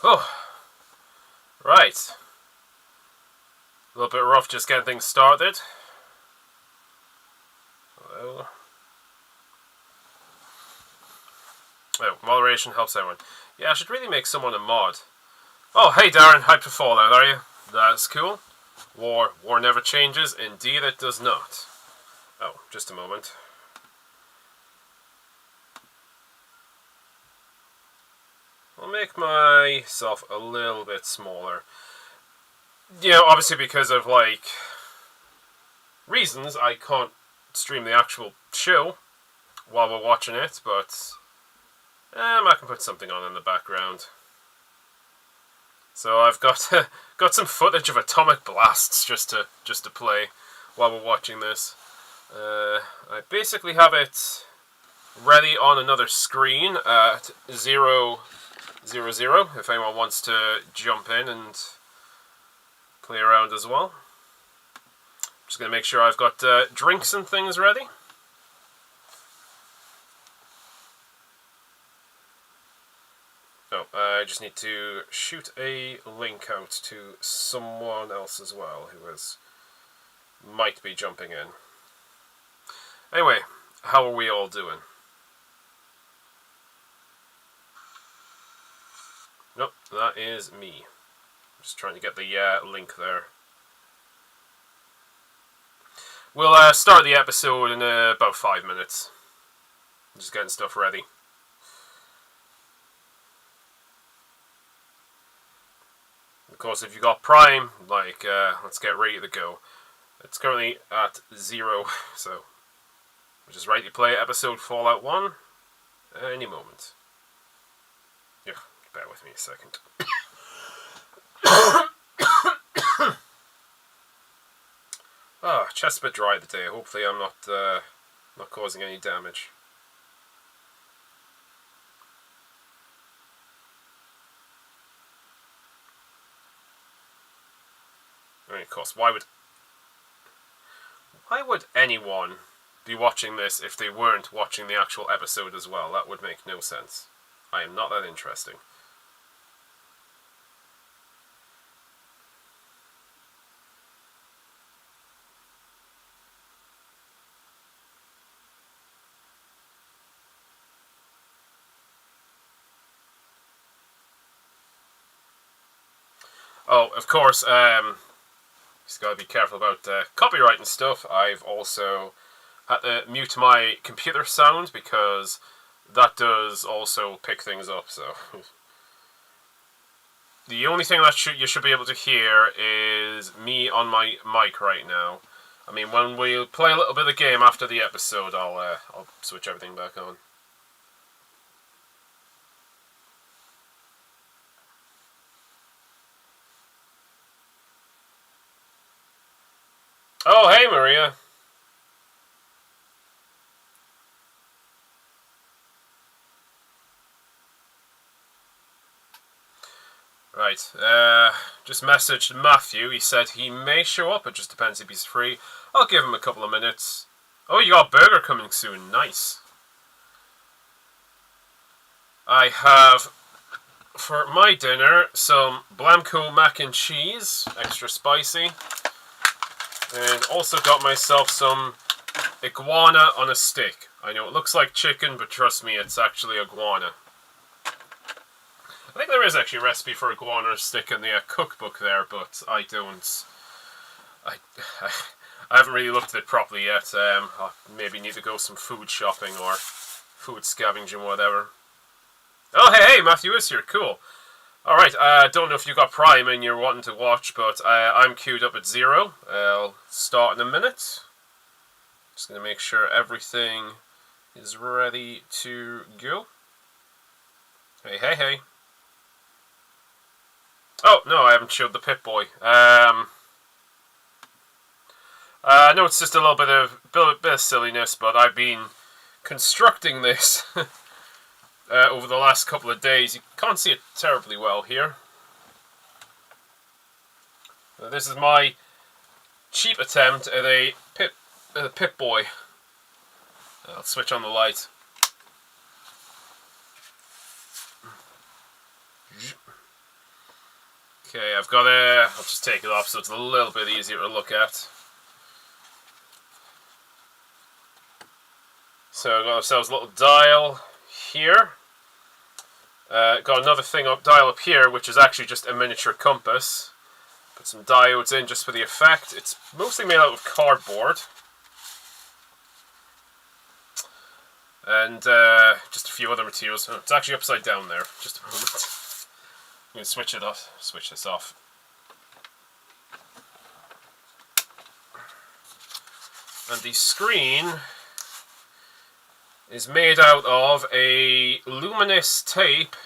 Oh, right. A little bit rough just getting things started. Hello. Oh, moderation helps everyone. Yeah, I should really make someone a mod. Oh, hey Darren, hyped for Fallout, are you? That's cool. War never changes. Indeed it does not. Oh, just a moment. I'll make myself a little bit smaller. You know, obviously because of, like, reasons, I can't stream the actual show while we're watching it, but I can put something on in the background. So I've got got some footage of atomic blasts just to play while we're watching this. I basically have it ready on another screen at 000 if anyone wants to jump in and play around as well. Just going to make sure I've got drinks and things ready. Oh, I just need to shoot a link out to someone else as well who might be jumping in. Anyway, how are we all doing? Nope, that is me. Just trying to get the link there. We'll start the episode in about 5 minutes. Just getting stuff ready. Of course, if you got Prime, like, let's get ready to go. It's currently at 0, so we're just ready to play episode Fallout 1 any moment. Yeah, bear with me a second. Ah, chest's a bit dry today. Hopefully I'm not causing any damage. I mean, of course, why would anyone be watching this if they weren't watching the actual episode as well? That would make no sense. I am not that interesting. Oh, of course, just gotta be careful about copyright and stuff. I've also had to mute my computer sound because that does also pick things up, so... The only thing that you should be able to hear is me on my mic right now. I mean, when we play a little bit of the game after the episode, I'll switch everything back on. Oh, hey, Maria. Right, just messaged Matthew. He said he may show up, it just depends if he's free. I'll give him a couple of minutes. Oh, you got a burger coming soon. Nice. I have, for my dinner, some Blanco mac and cheese, extra spicy. And also got myself some iguana on a stick. I know it looks like chicken, but trust me, it's actually iguana. I think there is actually a recipe for iguana stick in the cookbook there, but I don't... I haven't really looked at it properly yet. I'll maybe need to go some food shopping or food scavenging, whatever. Oh, hey, Matthew is here. Cool. Alright, I don't know if you got Prime and you're wanting to watch, but I'm queued up at 0. I'll start in a minute. Just going to make sure everything is ready to go. Hey, hey, hey. Oh, no, I haven't showed the Pip-Boy. I know it's just a little bit of silliness, but I've been constructing this over the last couple of days. You can't see it terribly well here. This is my cheap attempt at a Pip-Boy. I'll switch on the light. Okay, I'll just take it off so it's a little bit easier to look at. So I've got ourselves a little dial here. Got another dial up here, which is actually just a miniature compass. Put some diodes in just for the effect. It's mostly made out of cardboard. And just a few other materials. Oh, it's actually upside down there. Just a moment. I'm going to switch this off. And the screen is made out of a luminous tape,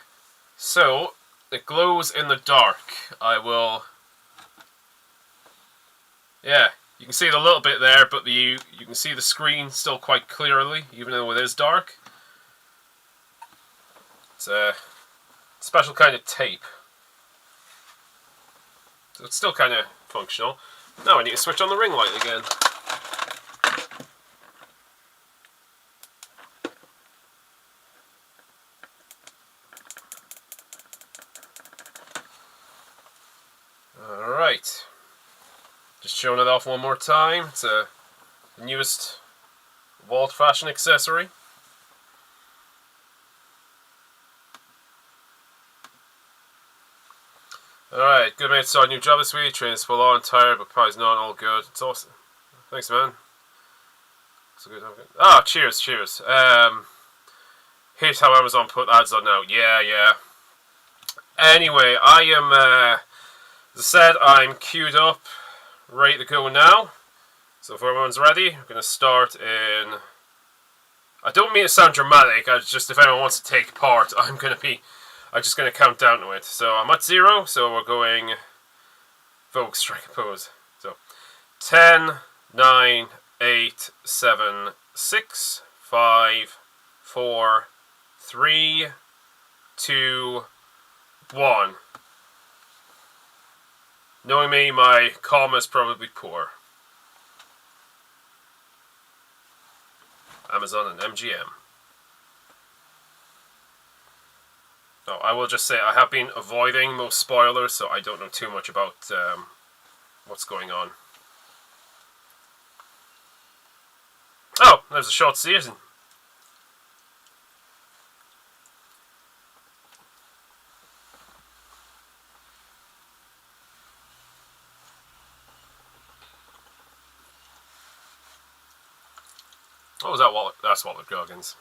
so it glows in the dark. Yeah, you can see it a little bit there, but you can see the screen still quite clearly, even though it is dark. It's a special kind of tape. So it's still kind of functional. Now I need to switch on the ring light again. Alright. Just showing it off one more time. It's the newest Walt fashion accessory. Alright, good mate, started a new job this week. Train's full on, tired, but prize not all good. It's awesome. Thanks, man. So good. Ah, cheers. Here's how Amazon put ads on now. Yeah. Anyway, I am, as I said, I'm queued up, ready to go now. So if everyone's ready, we're going to start in... I don't mean to sound dramatic, if anyone wants to take part, I'm just going to count down to it. So I'm at 0, so we're going... Vogue, strike a pose. So 10, 9, 8, 7, 6, 5, 4, 3, 2, 1. Knowing me, my comma is probably poor. Amazon and MGM. Oh, I will just say I have been avoiding most spoilers, so I don't know too much about what's going on. Oh, there's a short season. What was that wallet? That's Wallet Goggins.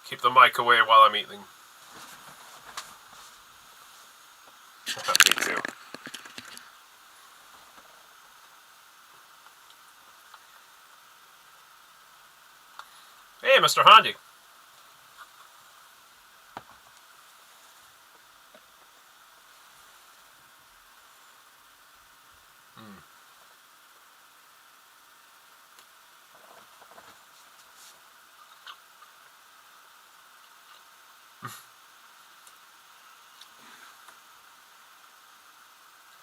Keep the mic away while I'm eating. Me too. Hey, Mr. Handy.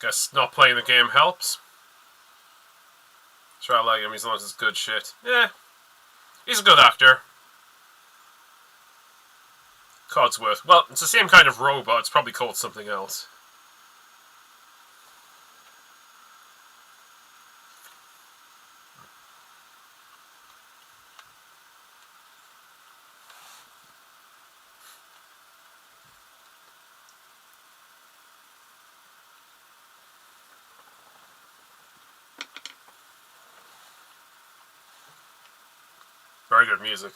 Guess not playing the game helps. Sure, I like him as long as it's good shit. Yeah, he's a good actor. Codsworth. Well, it's the same kind of robot. It's probably called something else. Very good music.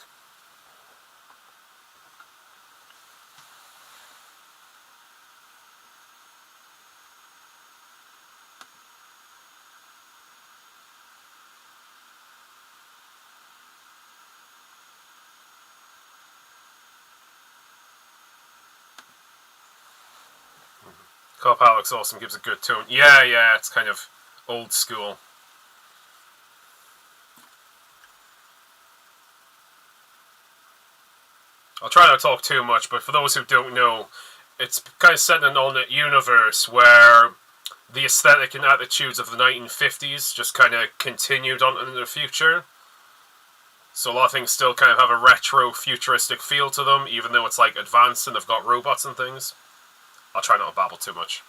Cop Alex awesome, gives a good tone. Yeah, it's kind of old school. I'll try not to talk too much, but for those who don't know, it's kind of set in an alternate universe where the aesthetic and attitudes of the 1950s just kind of continued on into the future. So a lot of things still kind of have a retro, futuristic feel to them, even though it's like advanced and they've got robots and things. I'll try not to babble too much.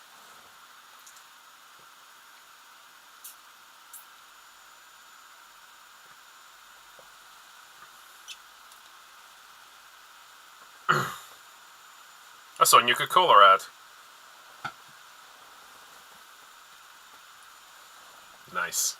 I saw a Nuka-Cola ad. Nice.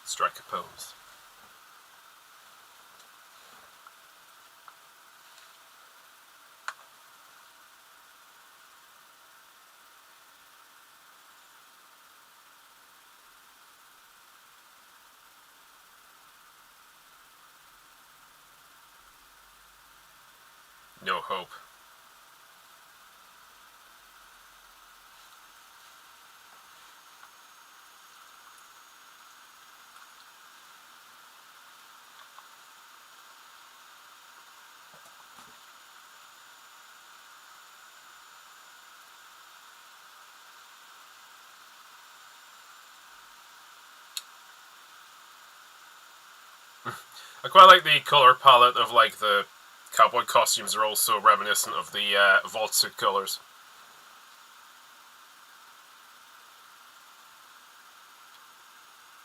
Strike a pose. No hope. I quite like the colour palette of like the cowboy costumes are also reminiscent of the vault suit colours.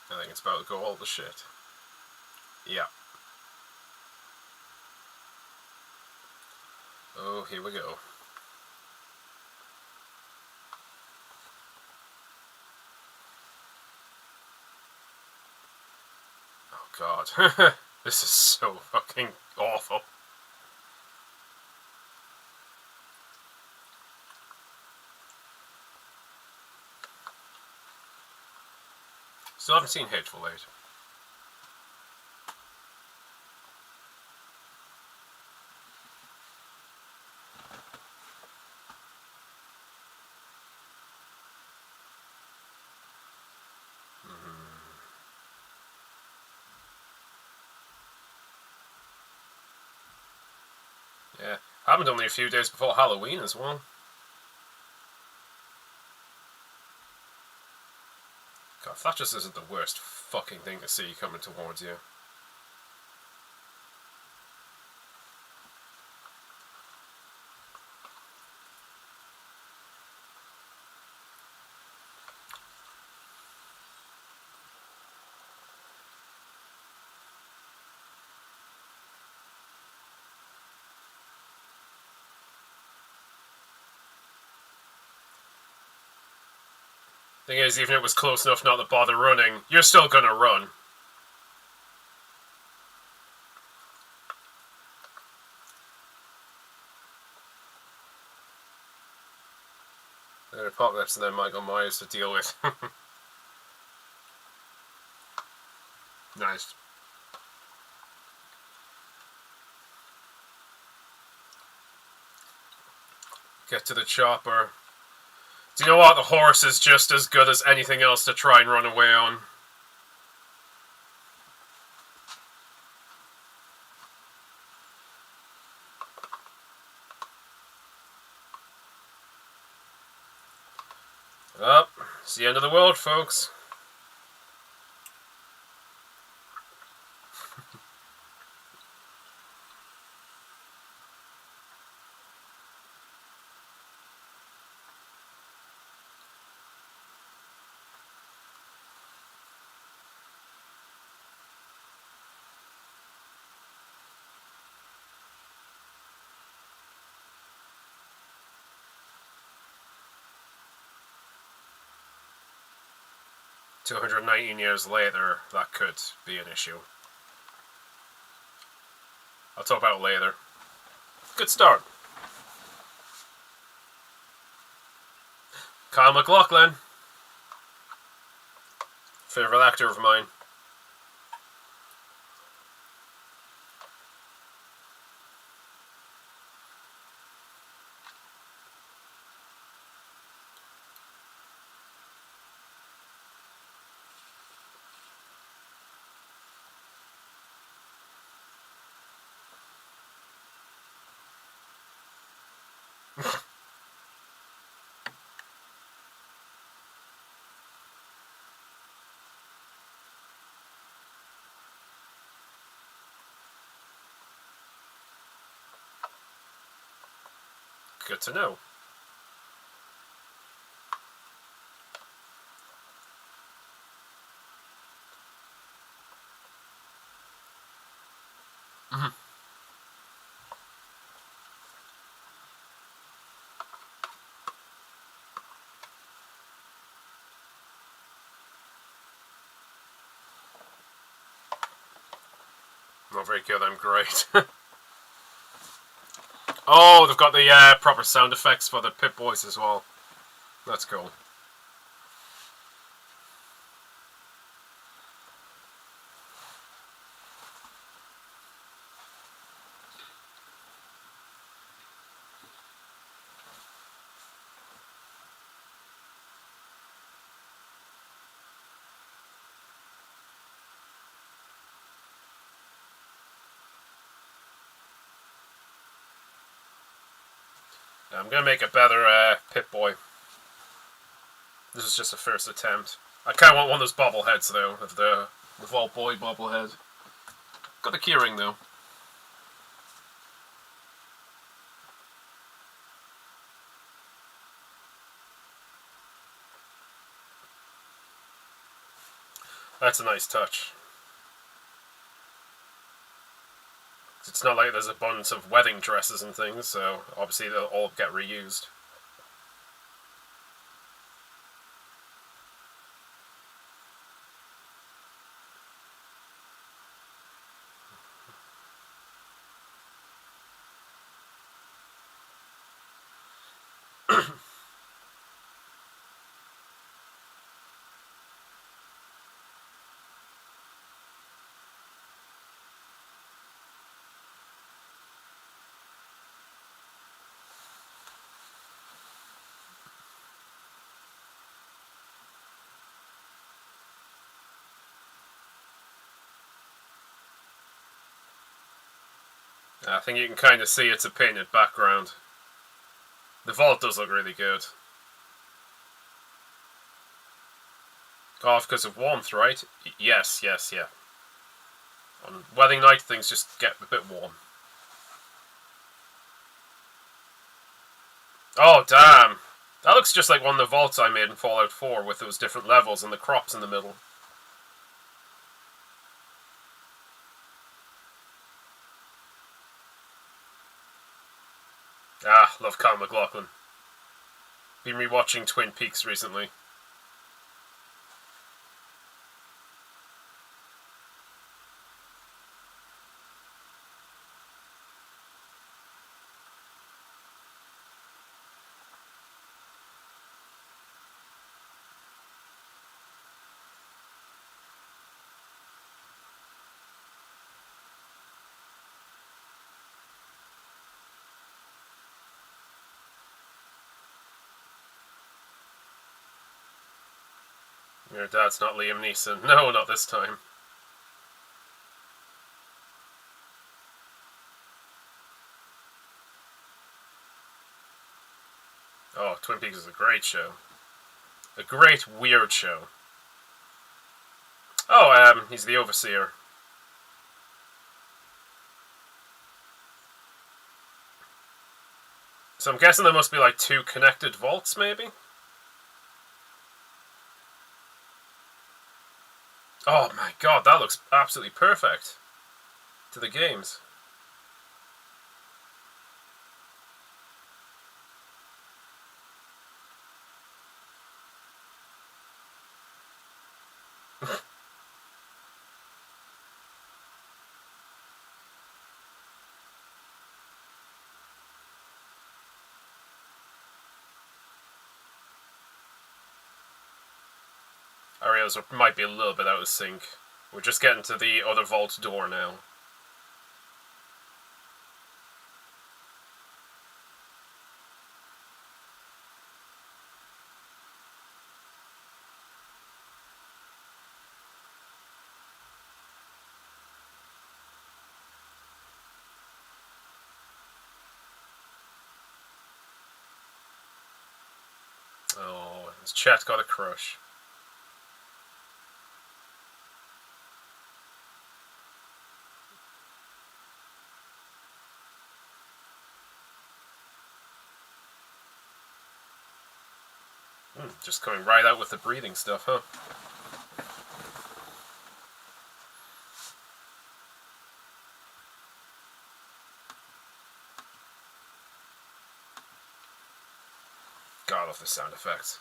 I think it's about to go all the shit. Yeah. Oh, here we go. Oh god. This is so fucking awful. Still haven't seen Hateful Eight. Yeah, happened only a few days before Halloween as well. God, that just isn't the worst fucking thing to see coming towards you. Thing is, even if it was close enough not to bother running, you're still gonna run. Apocalypse and then Michael Myers to deal with. Nice. Get to the chopper. Do you know what? The horse is just as good as anything else to try and run away on. Well, it's the end of the world, folks. $219 years later, that could be an issue. I'll talk about it later. Good start. Kyle MacLachlan. Favourite actor of mine. good to know. Not very good, I'm great. Oh, they've got the proper sound effects for the Pip-Boys as well. That's cool. I'm going to make a better Pip-Boy. This is just a first attempt. I kind of want one of those bobbleheads, though, of the Vault Boy bobblehead. Got the keyring, though. That's a nice touch. It's not like there's a bunch of wedding dresses and things, so obviously they'll all get reused. I think you can kind of see it's a painted background. The vault does look really good. Oh, because of warmth, right? Yes, yeah. On wedding night, things just get a bit warm. Oh, damn. That looks just like one of the vaults I made in Fallout 4 with those different levels and the crops in the middle. Ah, love Kyle MacLachlan. Been rewatching Twin Peaks recently. Your dad's not Liam Neeson. No, not this time. Oh, Twin Peaks is a great show. A great, weird show. Oh, he's the Overseer. So I'm guessing there must be like 2 connected vaults, maybe? Oh my god, that looks absolutely perfect to the games. I realize it might be a little bit out of sync. We're just getting to the other vault door now. Oh, his chat got a crush. Just coming right out with the breathing stuff, huh? God, I love the sound effects.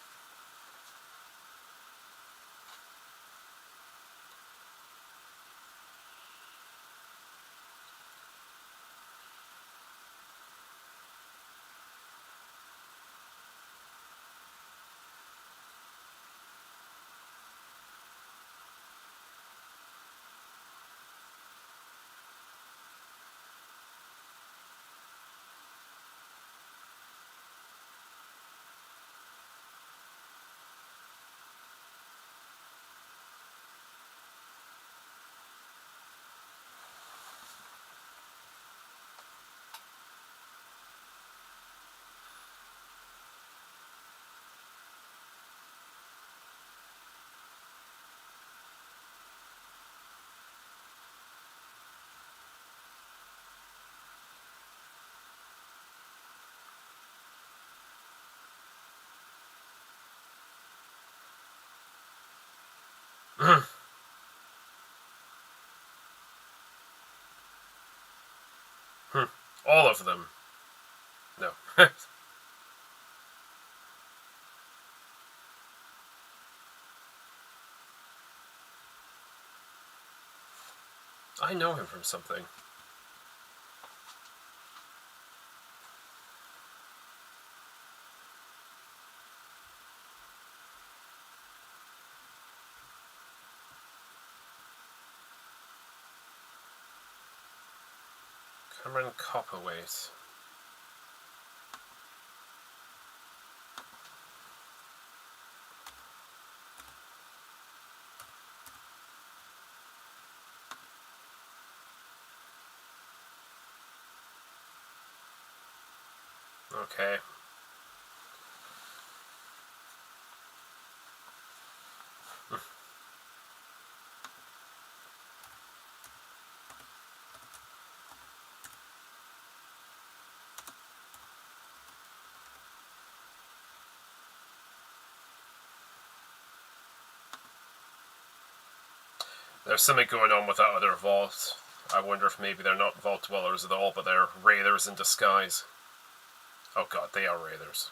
All of them. No. I know him from something. Cameron Copperwaite. Okay. There's something going on with that other vault. I wonder if maybe they're not vault dwellers at all, but they're raiders in disguise. Oh god, they are raiders.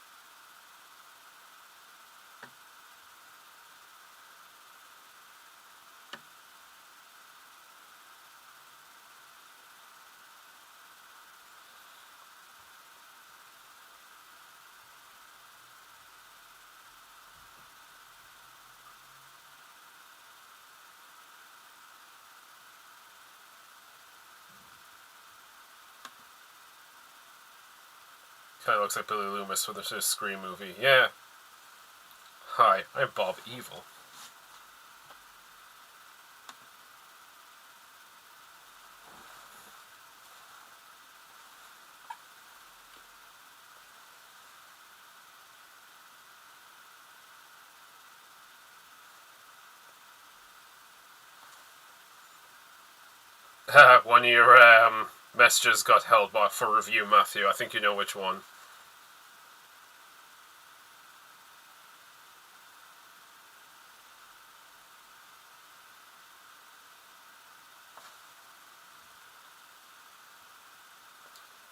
Kind of looks like Billy Loomis with a Scream movie. Yeah. Hi, I'm Bob Evil. One of your messages got held back for review, Matthew. I think you know which one.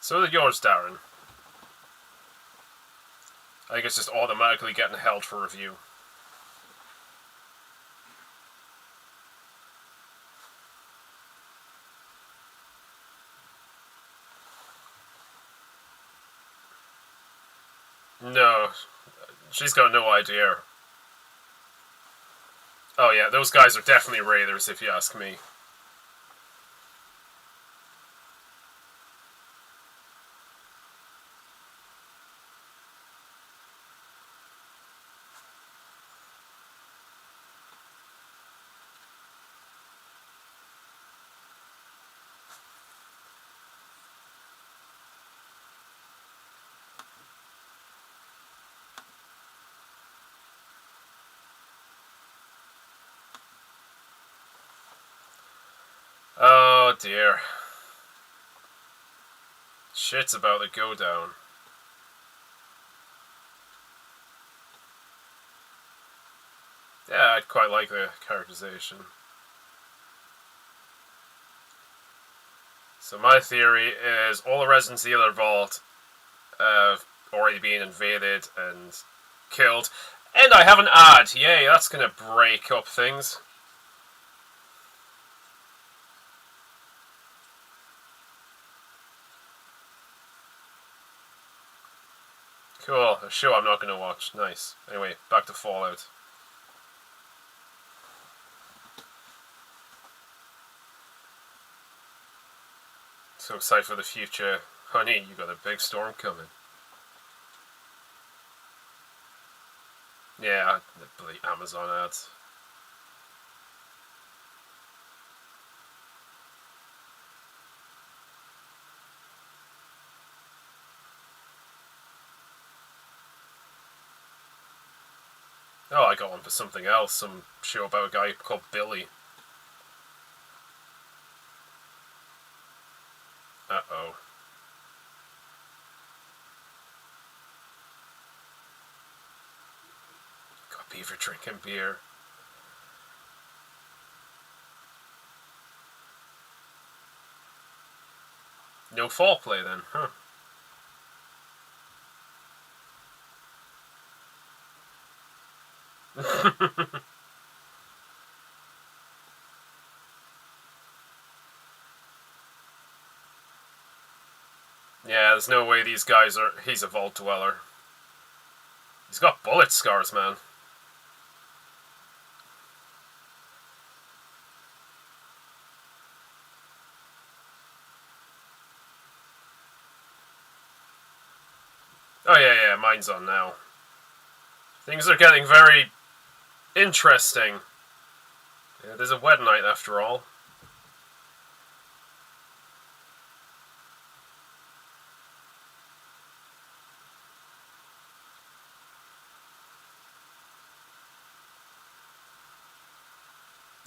So did yours, Darren. I think it's just automatically getting held for review. No, she's got no idea. Oh yeah, those guys are definitely raiders, if you ask me. Oh dear. Shit's about to go down. Yeah, I'd quite like the characterization. So my theory is all the residents of the other vault have already been invaded and killed. And I have an ad. Yay, that's going to break up things. Cool, a show I'm not going to watch. Nice. Anyway, back to Fallout. So excited for the future. Honey, you got a big storm coming. Yeah, the bloody Amazon ads. Oh, I got one for something else. Some show about a guy called Billy. Uh-oh. Got beaver drinking beer. No fall play then, huh? Yeah, there's no way these guys are... He's a vault dweller. He's got bullet scars, man. Oh, yeah, mine's on now. Things are getting very interesting. Yeah, there's a wed night after all.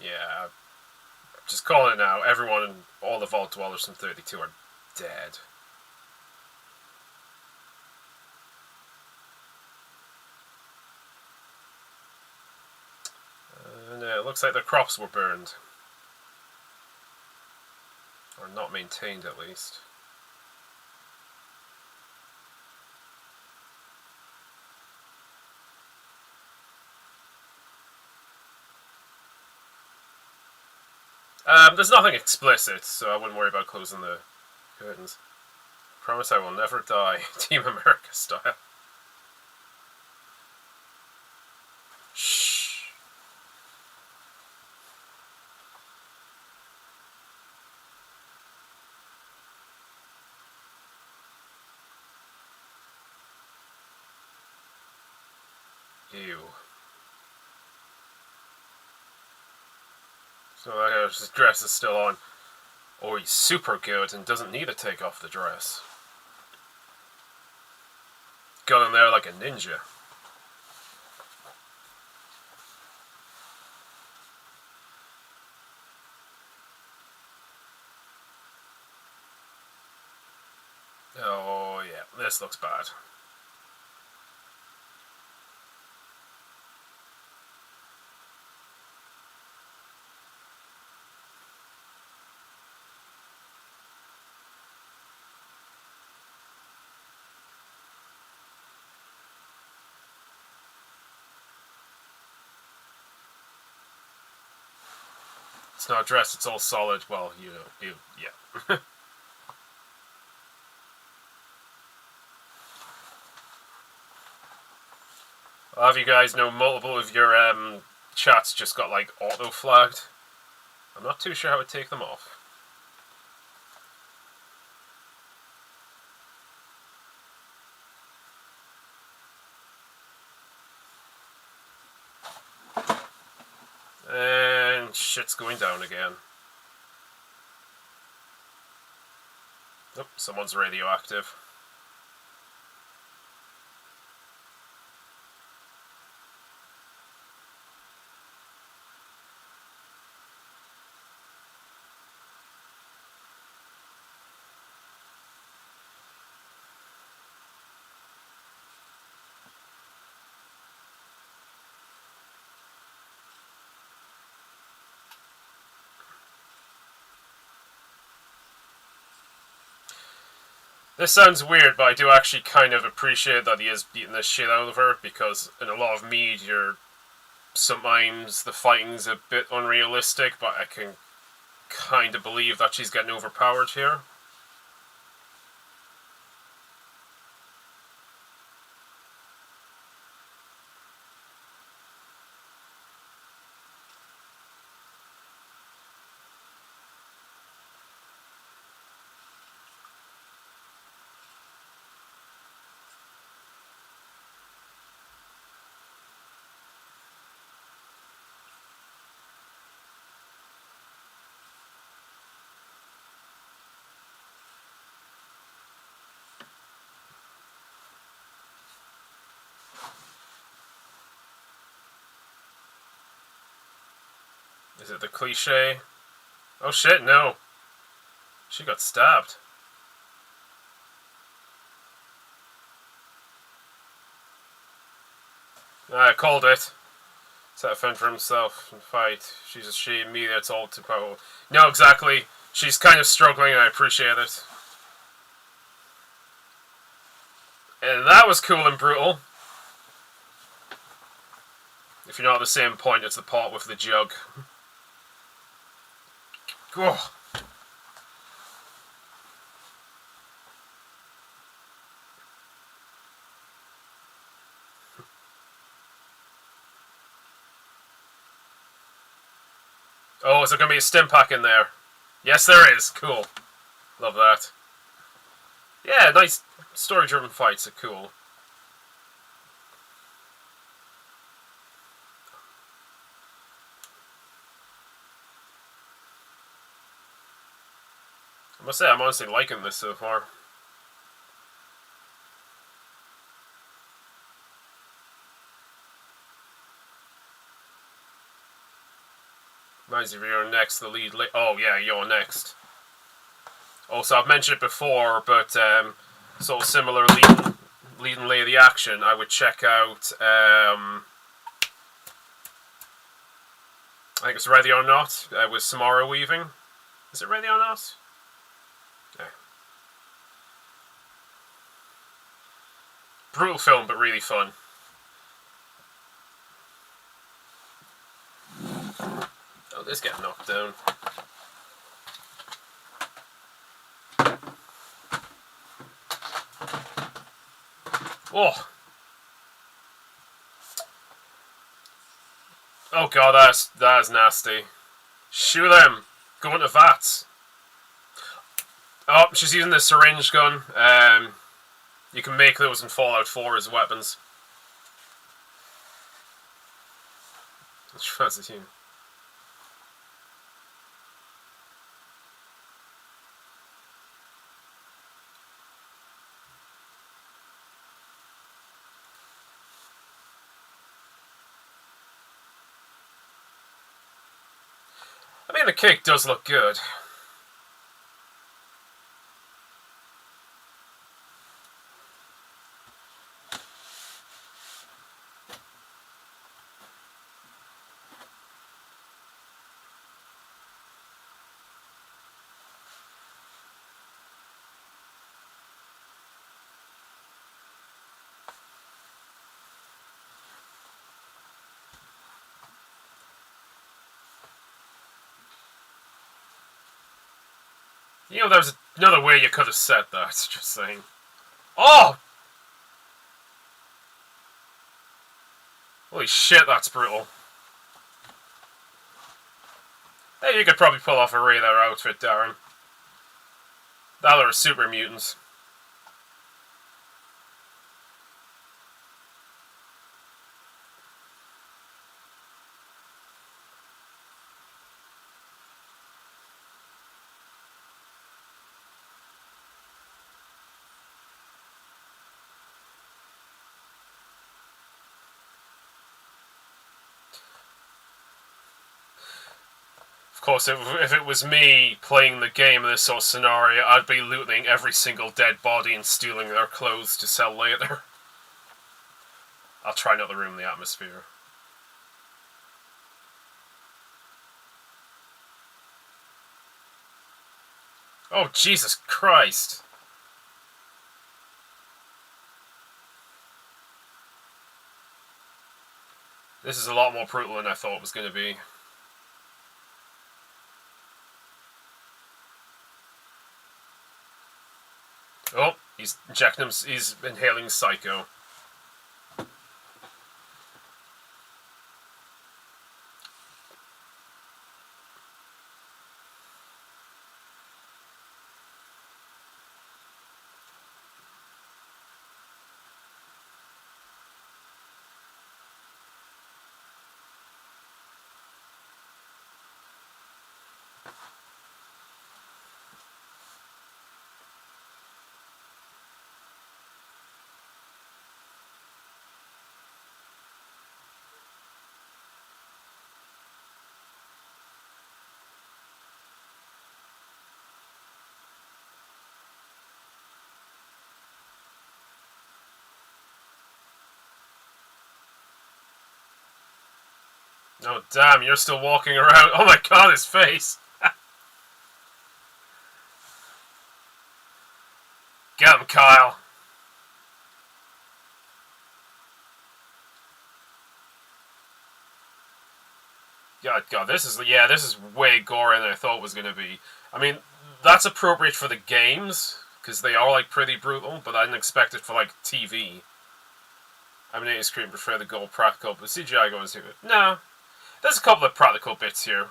Yeah, just calling it now. Everyone, all the vault dwellers from 32 are dead. And it looks like the crops were burned. Or not maintained, at least. There's nothing explicit, so I wouldn't worry about closing the curtains. Promise I will never die, Team America style. Shh. Ew. So his dress is still on. Oh, he's super good and doesn't need to take off the dress. Got in there like a ninja. Oh, yeah, this looks bad. It's not dressed, it's all solid. Well, yeah. I'll have you guys know multiple of your chats just got like auto-flagged. I'm not too sure how to take them off. And shit's going down again. Oh, someone's radioactive. This sounds weird, but I do actually kind of appreciate that he is beating the shit out of her, because in a lot of media, sometimes the fighting's a bit unrealistic, but I can kind of believe that she's getting overpowered here. Is it the cliche? Oh shit, no. She got stabbed. I called it. Set a fend for himself and fight. She's a she and me, that's all too powerful. No, exactly. She's kind of struggling and I appreciate it. And that was cool and brutal. If you're not at the same point, it's the pot with the jug. Oh. Oh, is there going to be a stim pack in there? Yes, there is. Cool. Love that. Yeah, nice story-driven fights are cool. I must say, I'm honestly liking this so far. Reminds me of you're next, the lead. Oh, yeah, you're next. Also, I've mentioned it before, but sort of similar lead and lay of the action, I would check out. I think it's Ready or Not with Samara Weaving. Is it Ready or Not? Yeah. Brutal film, but really fun. Oh, this getting knocked down. Oh. Oh god, that is nasty. Shoot them. Go into vats. Oh, she's using the syringe gun. You can make those in Fallout 4 as weapons. That's the team. I mean, the cake does look good. You know, there's another way you could have said that, just saying. Oh! Holy shit, that's brutal. Hey, you could probably pull off a radar outfit, Darren. That are super mutants. Of course, if it was me playing the game in this sort of scenario, I'd be looting every single dead body and stealing their clothes to sell later. I'll try not to ruin the atmosphere. Oh, Jesus Christ. This is a lot more brutal than I thought it was going to be. Oh, he's injecting him. He's inhaling Psycho. Oh, damn, you're still walking around. Oh my god, his face. Get him, Kyle. God, this is way gorier than I thought it was gonna be. I mean, that's appropriate for the games because they are like pretty brutal, but I didn't expect it for like TV. I mean, it's screen prefer the gold practical, but CGI goes here. No, there's a couple of practical bits here.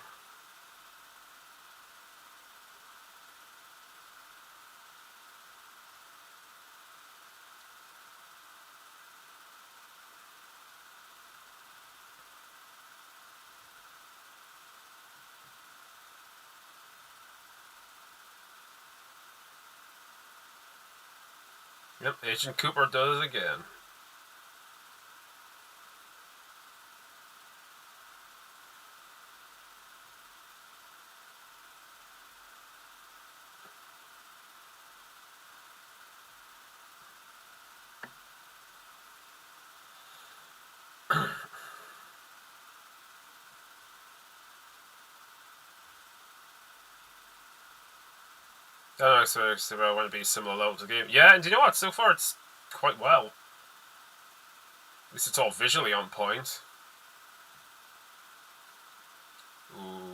Yep, Agent Cooper does it again. I don't expect I want to be similar level to the game. Yeah, and you know what? So far it's quite well. At least it's all visually on point. Ooh.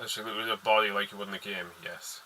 Actually, with a body like you would in the game, yes.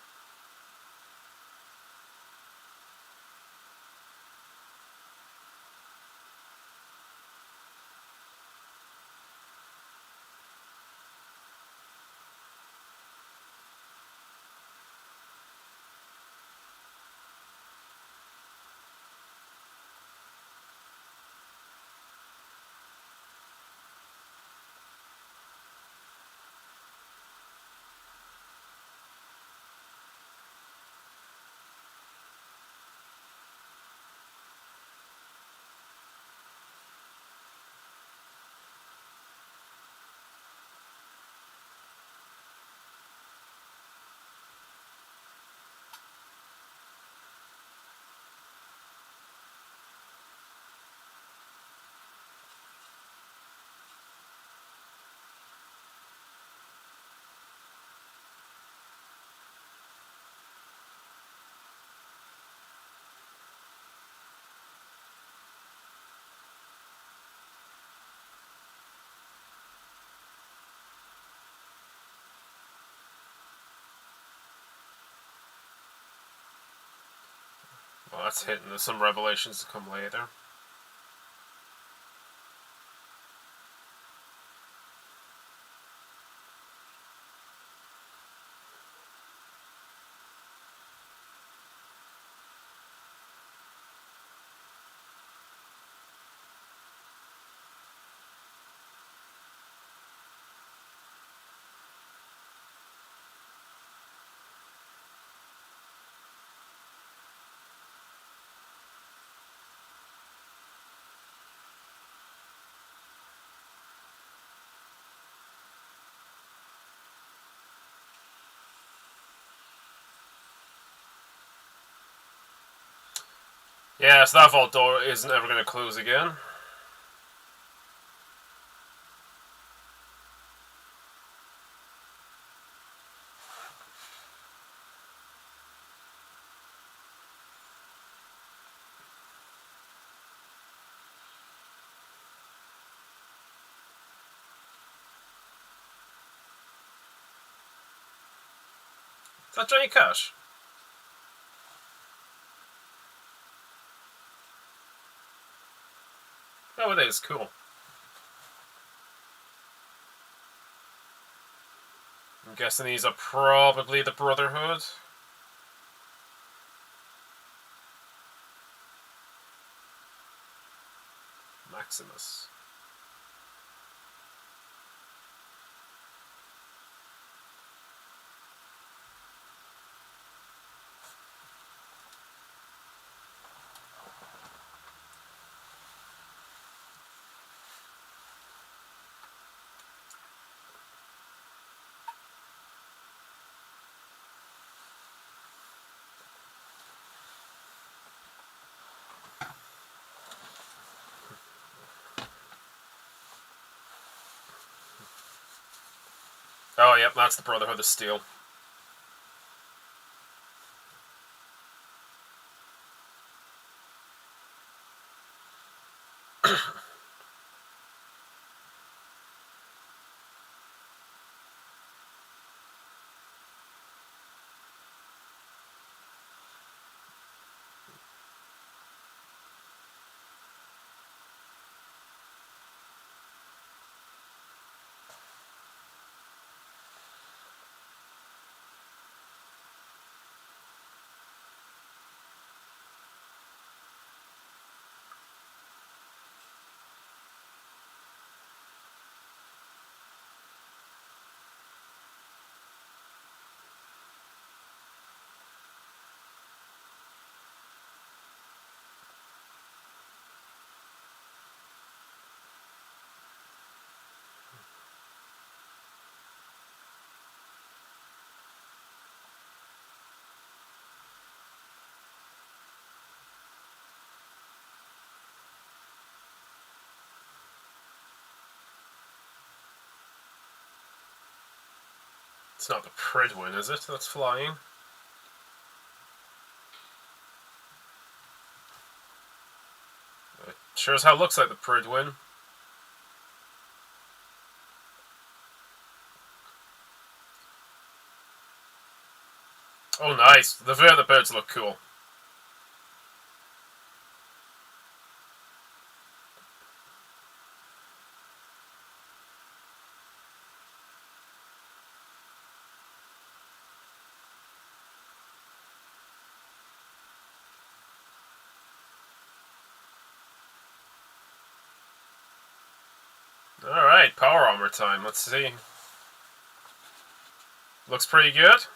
Well, that's hitting. There's some revelations to come later. Yeah, so that vault door isn't ever going to close again. Is that Johnny Cash? Oh, it is. Cool. I'm guessing these are probably the Brotherhood. Maximus. Oh, yep, that's the Brotherhood of Steel. It's not the Pridwin, is it? That's flying. It sure as hell looks like the Pridwin. Oh, nice. The birds look cool. Alright, power armor time. Let's see. Looks pretty good.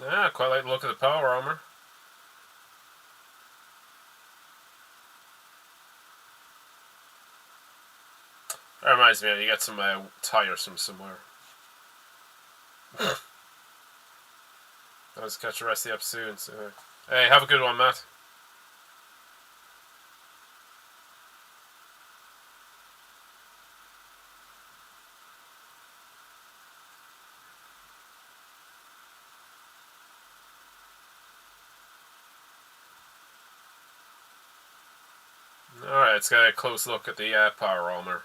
Yeah, quite like the look of the power armor. That reminds me, you get some tires from somewhere. I'll just catch the rest of the episode. So, hey, have a good one, Matt. Alright, let's get a close look at the power armor.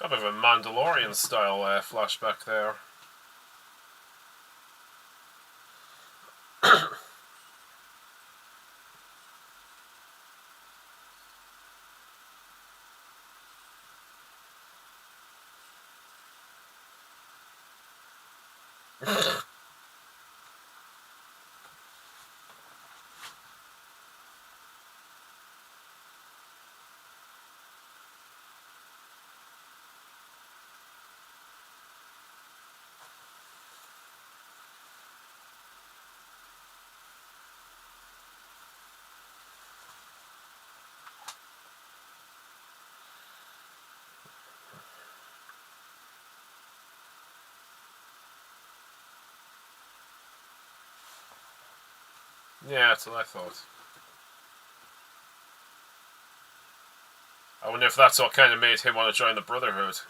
A bit of a Mandalorian style flashback there. Yeah, that's what I thought. I wonder if that's what kind of made him want to join the Brotherhood.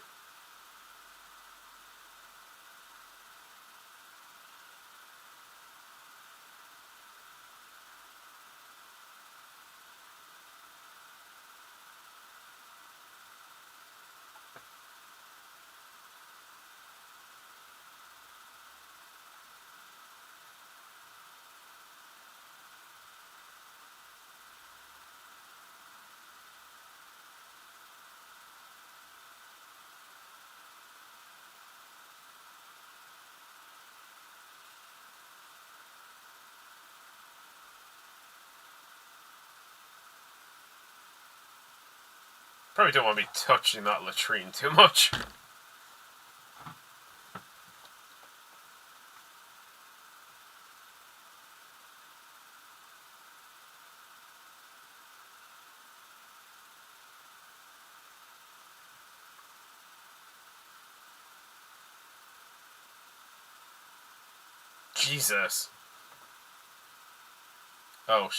Probably don't want to be touching that latrine too much. Jesus. Oh,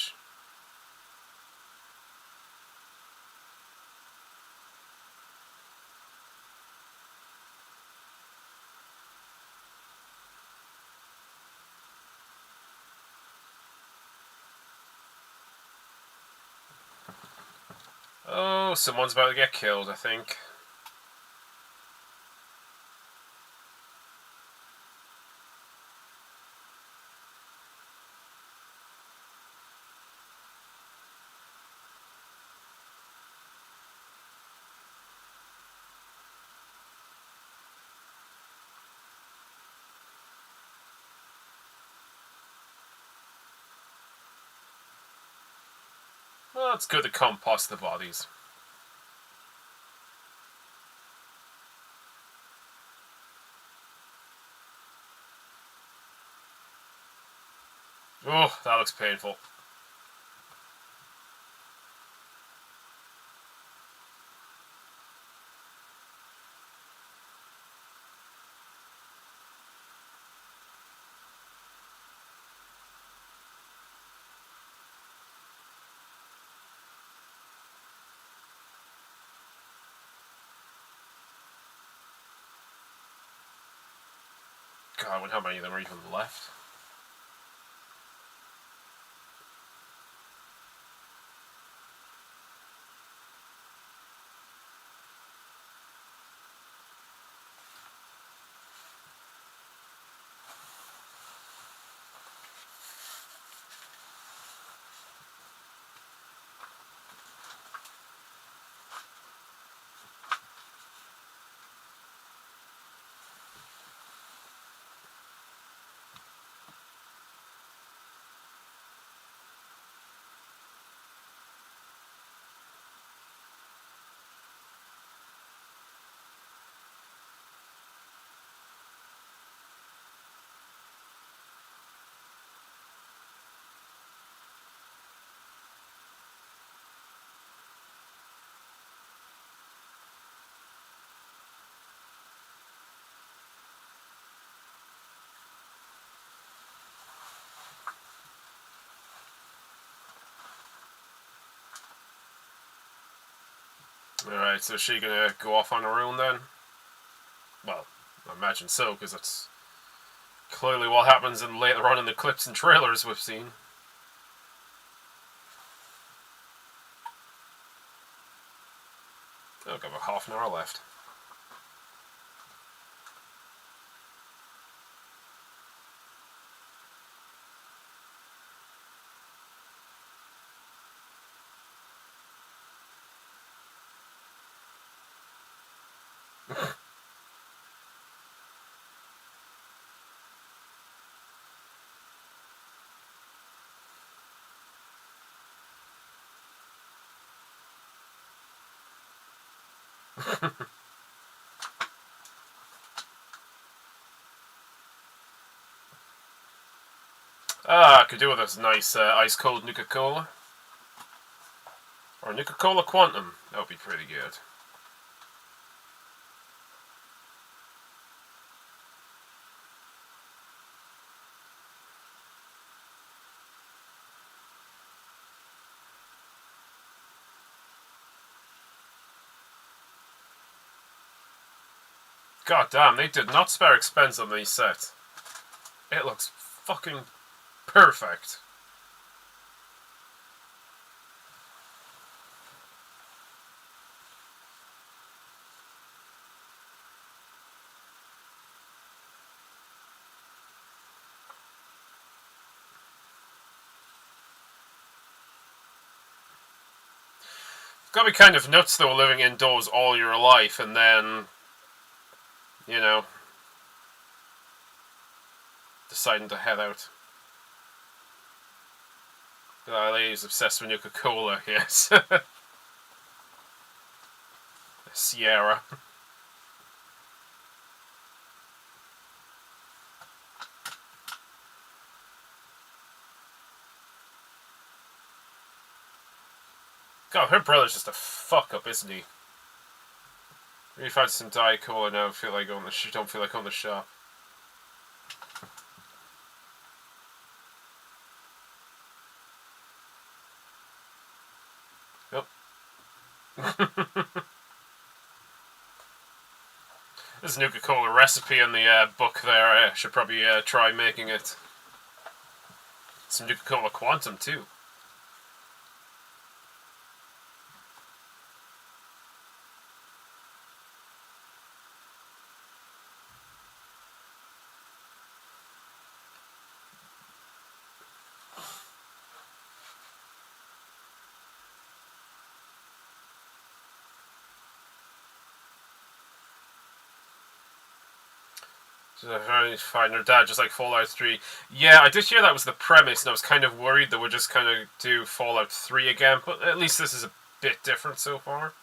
Oh, someone's about to get killed, I think. Well, it's good to compost the bodies. Oh, that looks painful. God, I wonder how many of them are even left. Alright, so is she gonna go off on her own then? Well, I imagine so, because that's clearly what happens in later on in the clips and trailers we've seen. I've got about half an hour left. I could do with this nice ice-cold Nuka-Cola. Or Nuka-Cola Quantum. That would be pretty good. God damn, they did not spare expense on these sets. It looks fucking perfect. It's gotta be kind of nuts though, living indoors all your life and then, you know, deciding to head out. The lady's obsessed with Nuka-Cola, yes. Sierra. God, her brother's just a fuck up, isn't he? Really fancy some Diet Cola now. Don't feel like going to the shop. Yep. There's a Nuka-Cola recipe in the book there. I should probably try making it. Some Nuka-Cola Quantum too. Find her dad, just like Fallout 3. Yeah, I did hear that was the premise, and I was kind of worried that we'd just kind of do Fallout 3 again, but at least this is a bit different so far.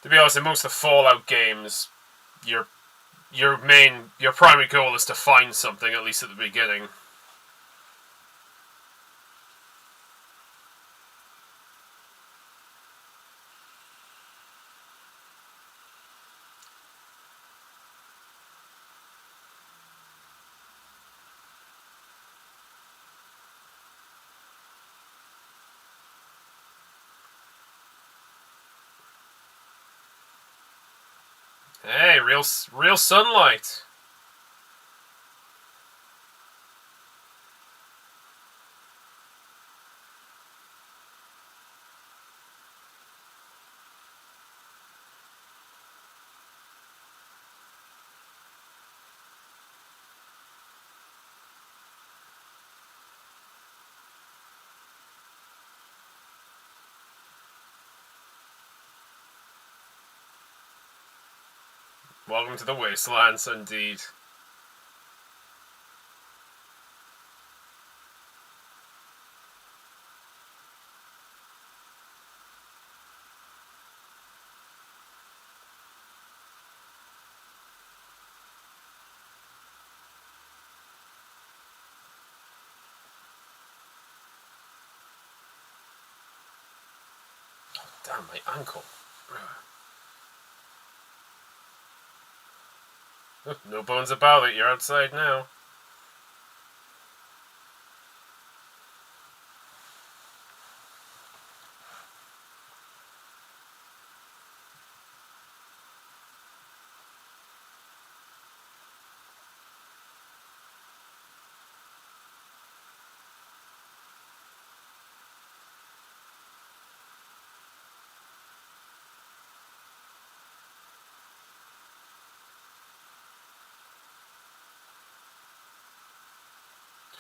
To be honest, in most of the Fallout games, your primary goal is to find something, at least at the beginning. Hey, real sunlight. Welcome to the wastelands, indeed. Damn, my ankle. No bones about it, you're outside now.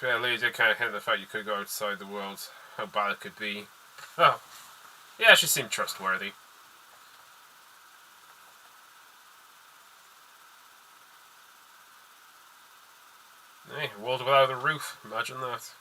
Yeah, Lee did kind of hint the fact you could go outside the world, how bad it could be. Oh, yeah, she seemed trustworthy. Hey, a world without a roof, imagine that.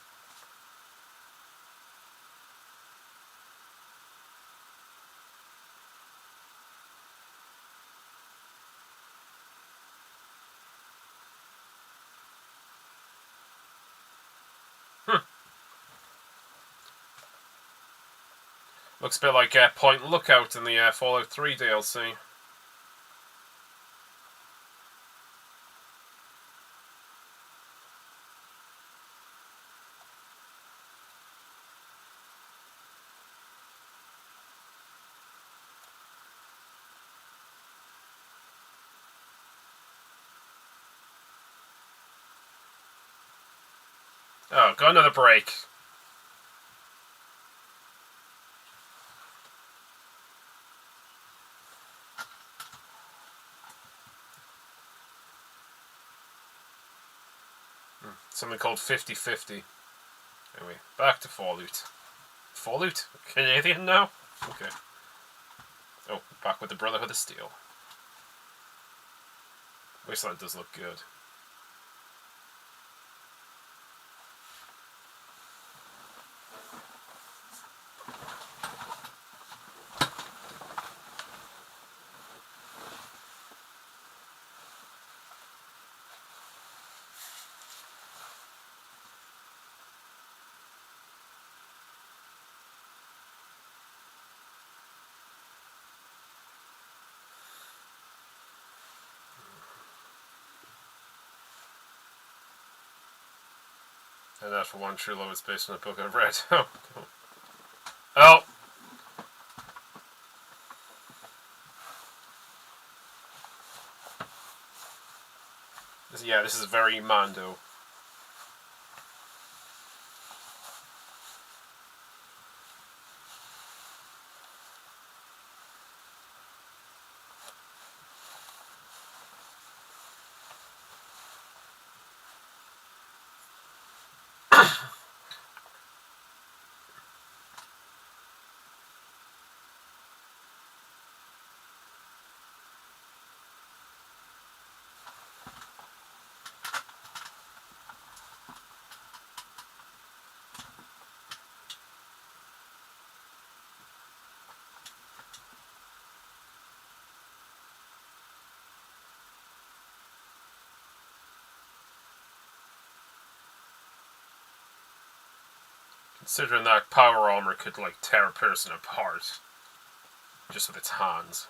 Looks a bit like Point Lookout in the Fallout 3 DLC. Oh, got another break. Something called 50-50. Anyway, back to Fallot. Fallot? Canadian now? Okay. Oh, back with the Brotherhood of Steel. Wasteland does look good. And that, for one, true love is based on a book I've read. Oh! Yeah, this is very Mando. Considering that power armor could, like, tear a person apart. Just with its hands.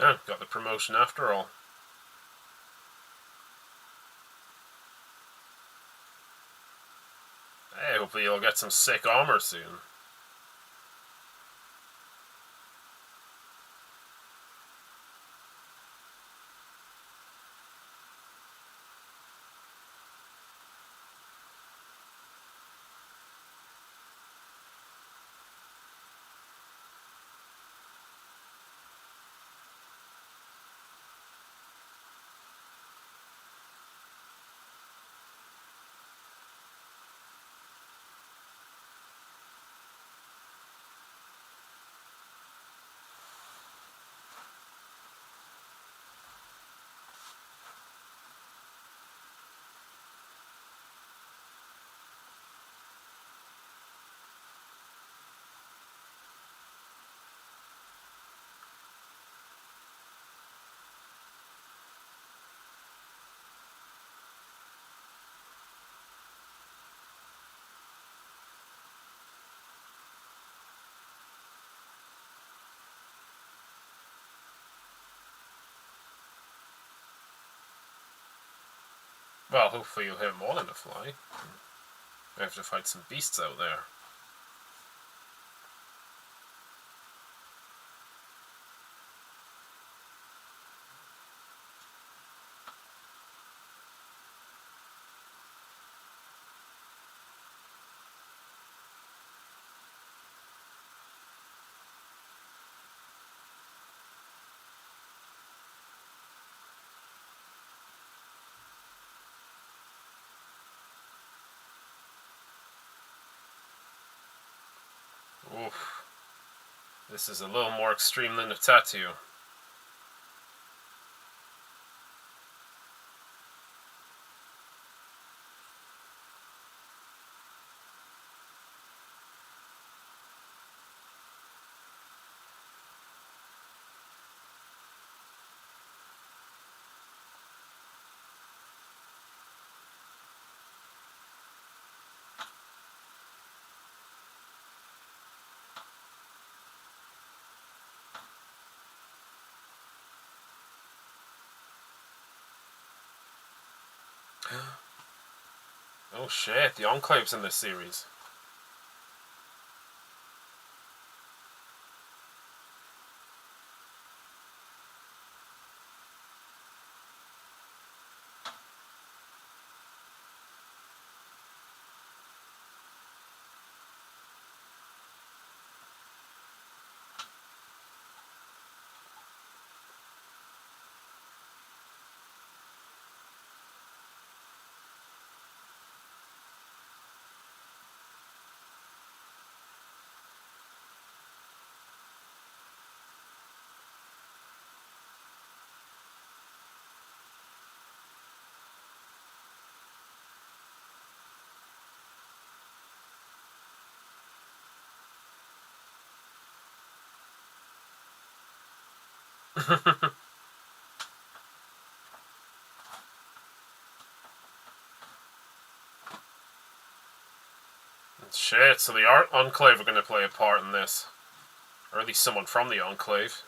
Oh, got the promotion after all. Hey, hopefully you'll get some sick armor soon. Well, hopefully you'll hit more than a fly. We have to fight some beasts out there. Oof. This is a little more extreme than the tattoo. Oh shit, the Enclave's in this series. Shit, so the Enclave are going to play a part in this. Or at least someone from the Enclave.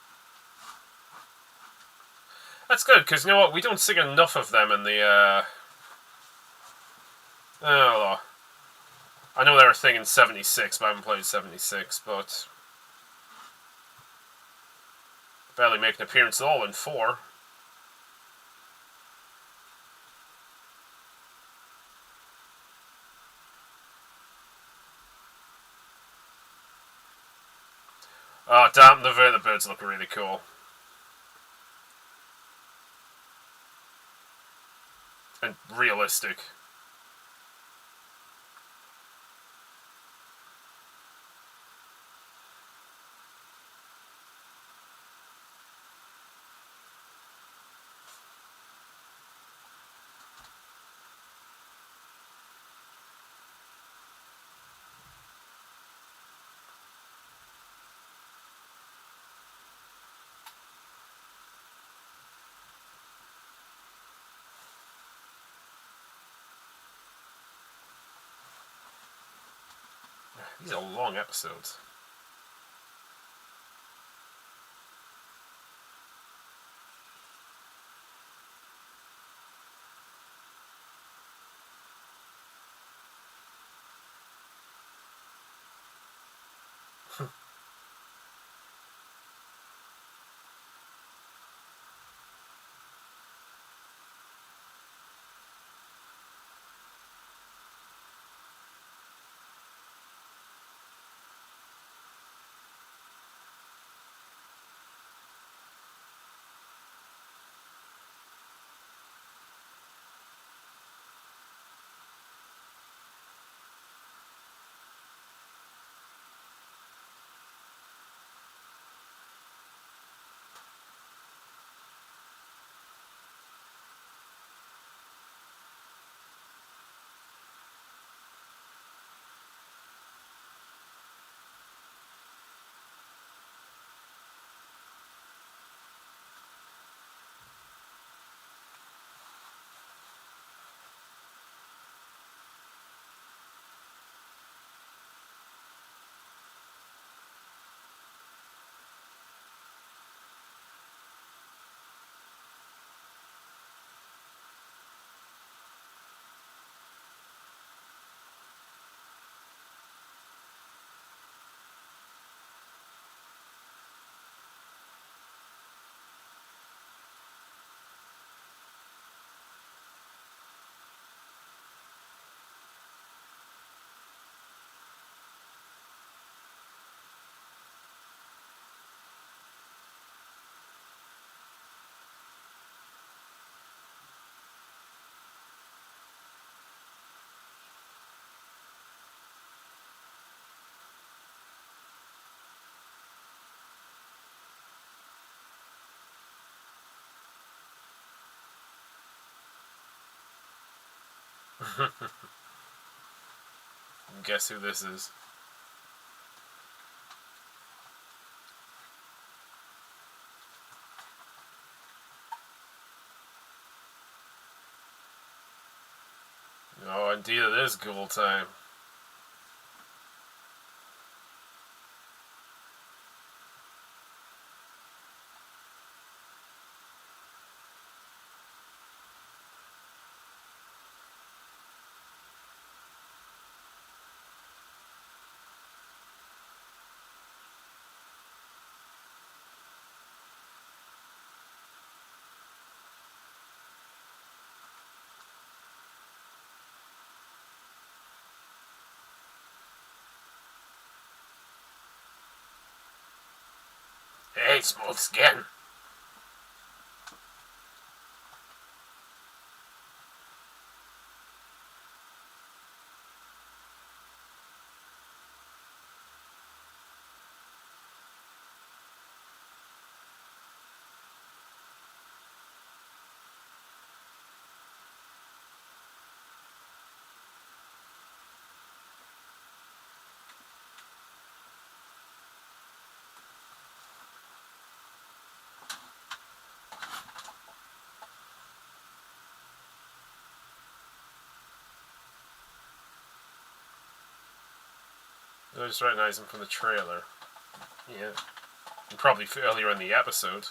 That's good, because you know what? We don't see enough of them in the, oh, I know they're a thing in 76, but I haven't played 76, but barely make an appearance at all in 4. Oh, damn, the vertibirds look really cool. And realistic. These are long episodes. Guess who this is? Oh, indeed it is ghoul time. Hey, smoke skin. I just recognize him from the trailer. Yeah. And probably earlier in the episode.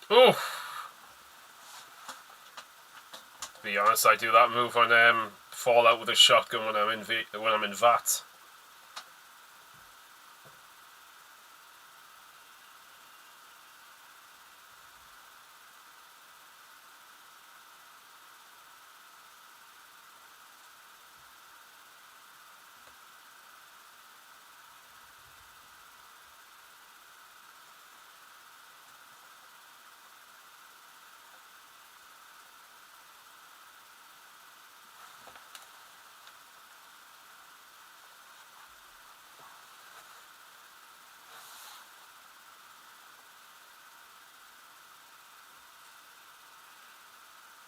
Oh! To be honest, I do that move on Fallout with a shotgun when I'm in VAT.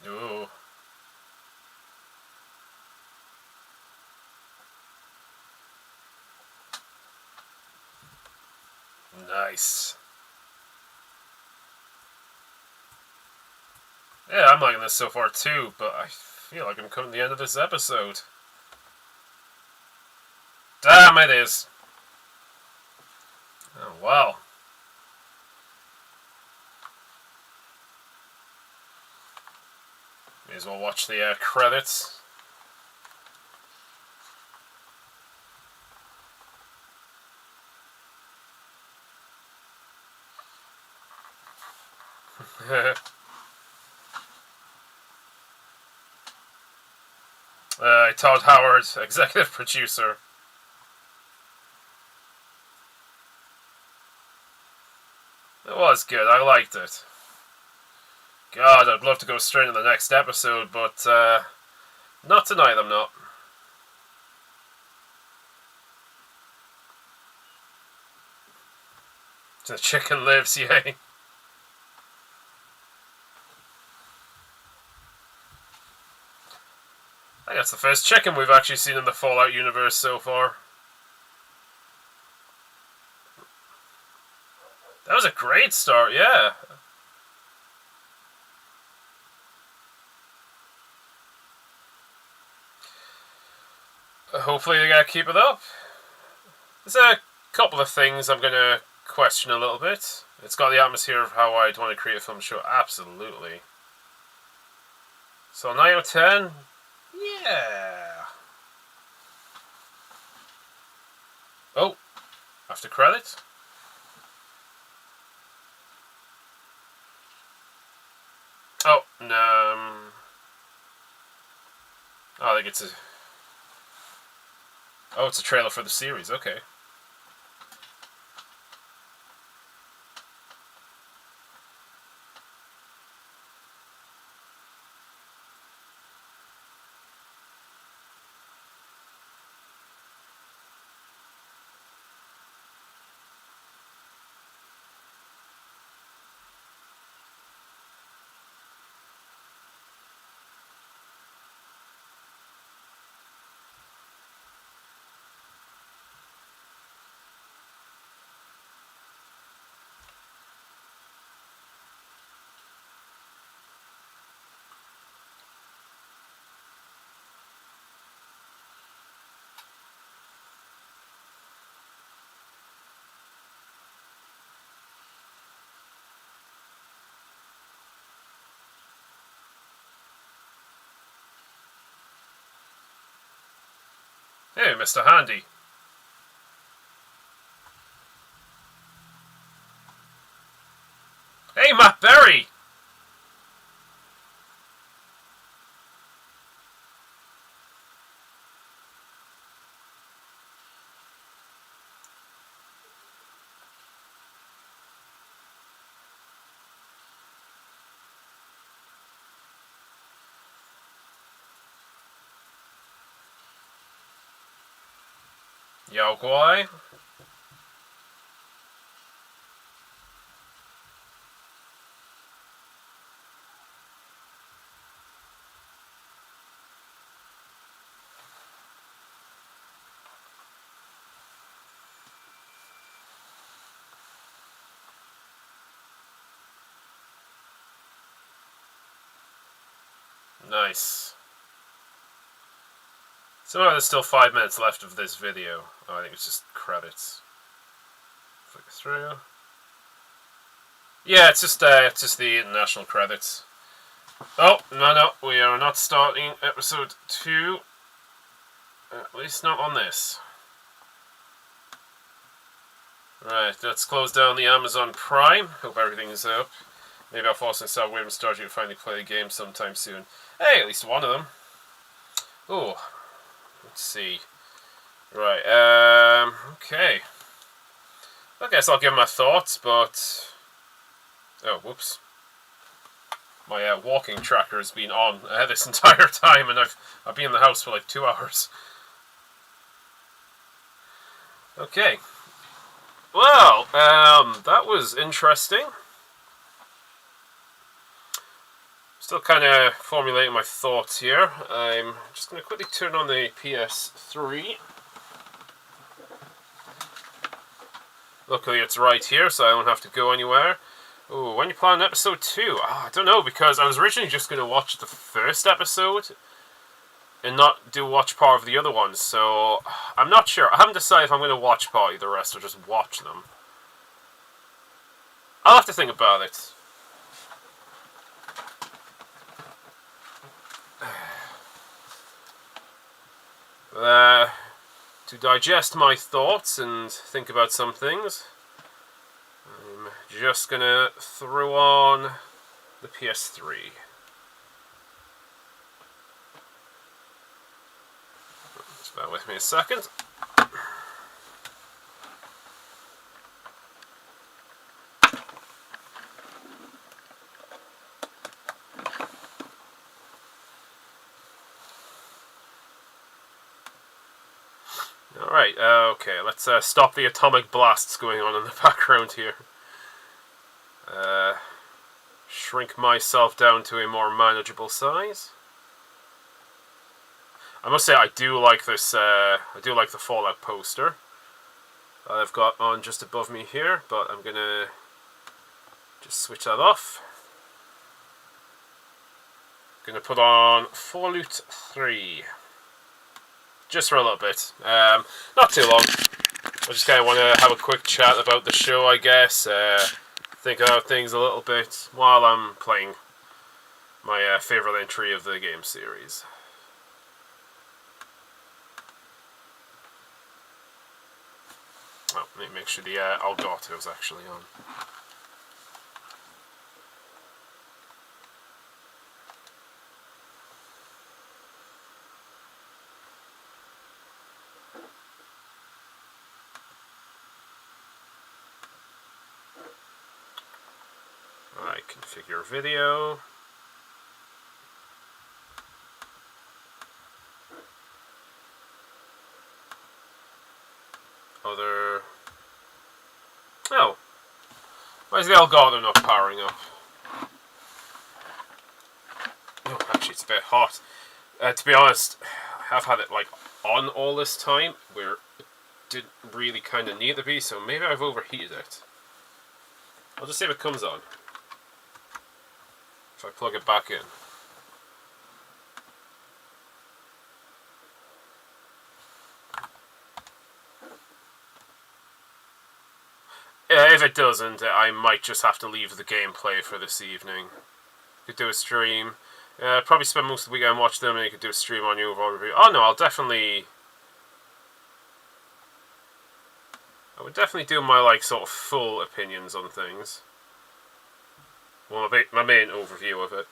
Ooh. Nice. Yeah, I'm liking this so far too, but I feel like I'm coming to the end of this episode. Damn, it is. Oh, wow. May as well watch the credits. by Todd Howard, executive producer. It was good. I liked it. God, I'd love to go straight into the next episode, but not tonight. I'm not. The chicken lives, yay. I think that's the first chicken we've actually seen in the Fallout universe so far. That was a great start, yeah. Hopefully they're going to keep it up. There's a couple of things I'm going to question a little bit. It's got the atmosphere of how I'd want to create a film show, absolutely. So 9 out of 10? Yeah. Oh, after credits? Oh, no. I think it's a... Oh, it's a trailer for the series, okay. Hey, Mr. Handy. Hey, Matt Berry! Yao Guai. Nice. Somehow there's still 5 minutes left of this video. Oh, I think it's just credits. Flick through. Yeah, it's just the international credits. Oh, no, we are not starting episode 2. At least not on this. Right, let's close down the Amazon Prime. Hope everything's up. Maybe I'll force myself away from Stardew to finally play the game sometime soon. Hey, at least one of them. Oh, let's see. Right, okay. I guess I'll give my thoughts, but... Oh, whoops. My walking tracker has been on this entire time, and I've been in the house for like 2 hours. Okay. Well, that was interesting. Still kind of formulating my thoughts here. I'm just going to quickly turn on the PS3. Luckily it's right here, so I don't have to go anywhere. Ooh, when you plan episode 2? I don't know, because I was originally just going to watch the first episode and not do watch part of the other ones, so I'm not sure. I haven't decided if I'm going to watch part of the rest or just watch them. I'll have to think about it. To digest my thoughts and think about some things, I'm just gonna throw on the PS3. Bear with me a second. Alright, okay, let's stop the atomic blasts going on in the background here. Shrink myself down to a more manageable size. I must say I do like this, I do like the Fallout poster I've got on just above me here, but I'm gonna just switch that off. Gonna put on Fallot 3. Just for a little bit. Not too long. I just kind of want to have a quick chat about the show, I guess. Think about things a little bit while I'm playing my favourite entry of the game series. Oh, let me make sure the Elgato is actually on. Alright, configure video. Other... Oh! Why is the Elgato not powering up? Oh, actually it's a bit hot. To be honest, I have had it like on all this time, where it didn't really kind of need to be, so maybe I've overheated it. I'll just see if it comes on. If I plug it back in. If it doesn't, I might just have to leave the gameplay for this evening. Could do a stream. Probably spend most of the weekend watching them, and you could do a stream on your overall review. Oh no, I would definitely do my like sort of full opinions on things. Well, my main overview of it.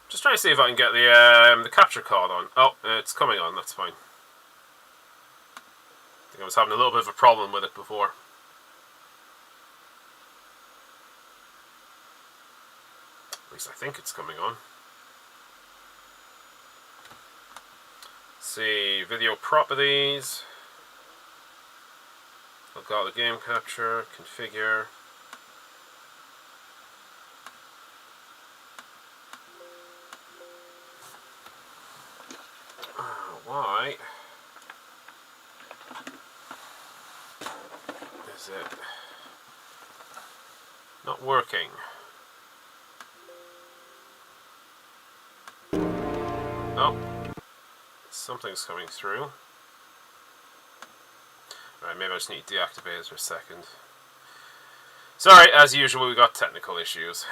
Just trying to see if I can get the capture card on. Oh, it's coming on. That's fine. I think I was having a little bit of a problem with it before. At least I think it's coming on. Let's see, video properties. I've got the game capture, configure. Why is it not working? Oh, something's coming through. Alright, maybe I just need to deactivate it for a second. Sorry, as usual, we got technical issues.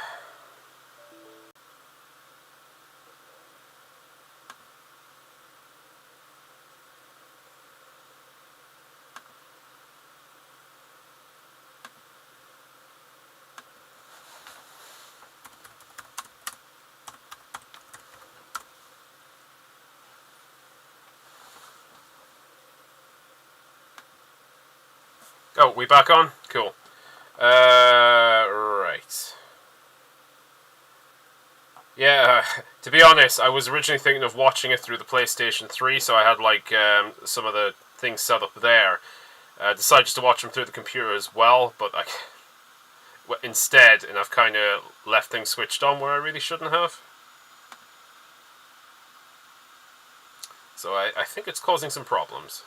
Oh, we back on? Cool. Right. Yeah, to be honest, I was originally thinking of watching it through the PlayStation 3, so I had like some of the things set up there. Decided just to watch them through the computer as well, but instead, and I've kind of left things switched on where I really shouldn't have. So I think it's causing some problems.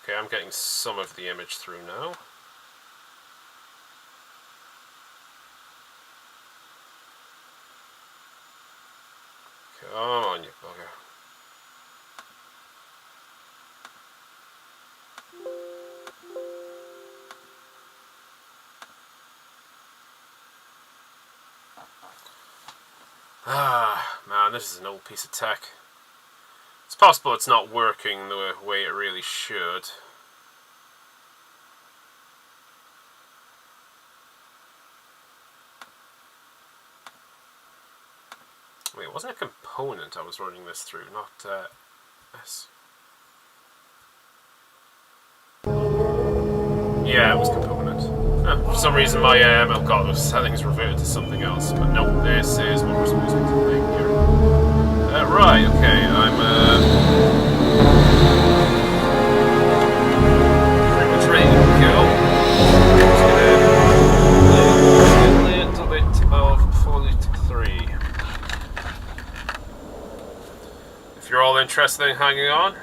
Okay, I'm getting some of the image through now. Come on, you bugger. Ah, man, this is an old piece of tech. It's possible it's not working the way it really should. Wait, it wasn't a component I was running this through, not S. Yeah, it was component. For some reason my Elgato settings reverted to something else, but no, this is what we're supposed to be doing here. Right, okay, I'm pretty much ready to go. Just gonna play a little bit of Fallot 3. If you're all interested in hanging on.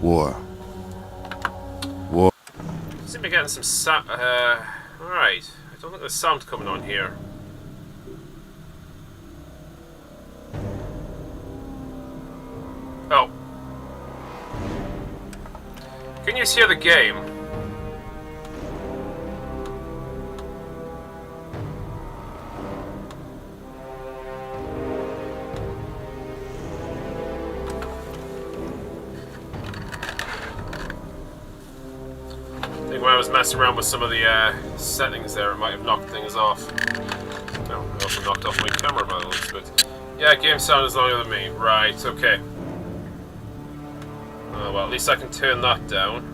War. Seem to be getting some sound. Alright. I don't think there's sound coming on here. Oh. Can you just hear the game? When I was messing around with some of the settings there, it might have knocked things off. No, it also knocked off my camera by the looks of it. Yeah, game sound is louder than me. Right, okay. Oh, well, at least I can turn that down.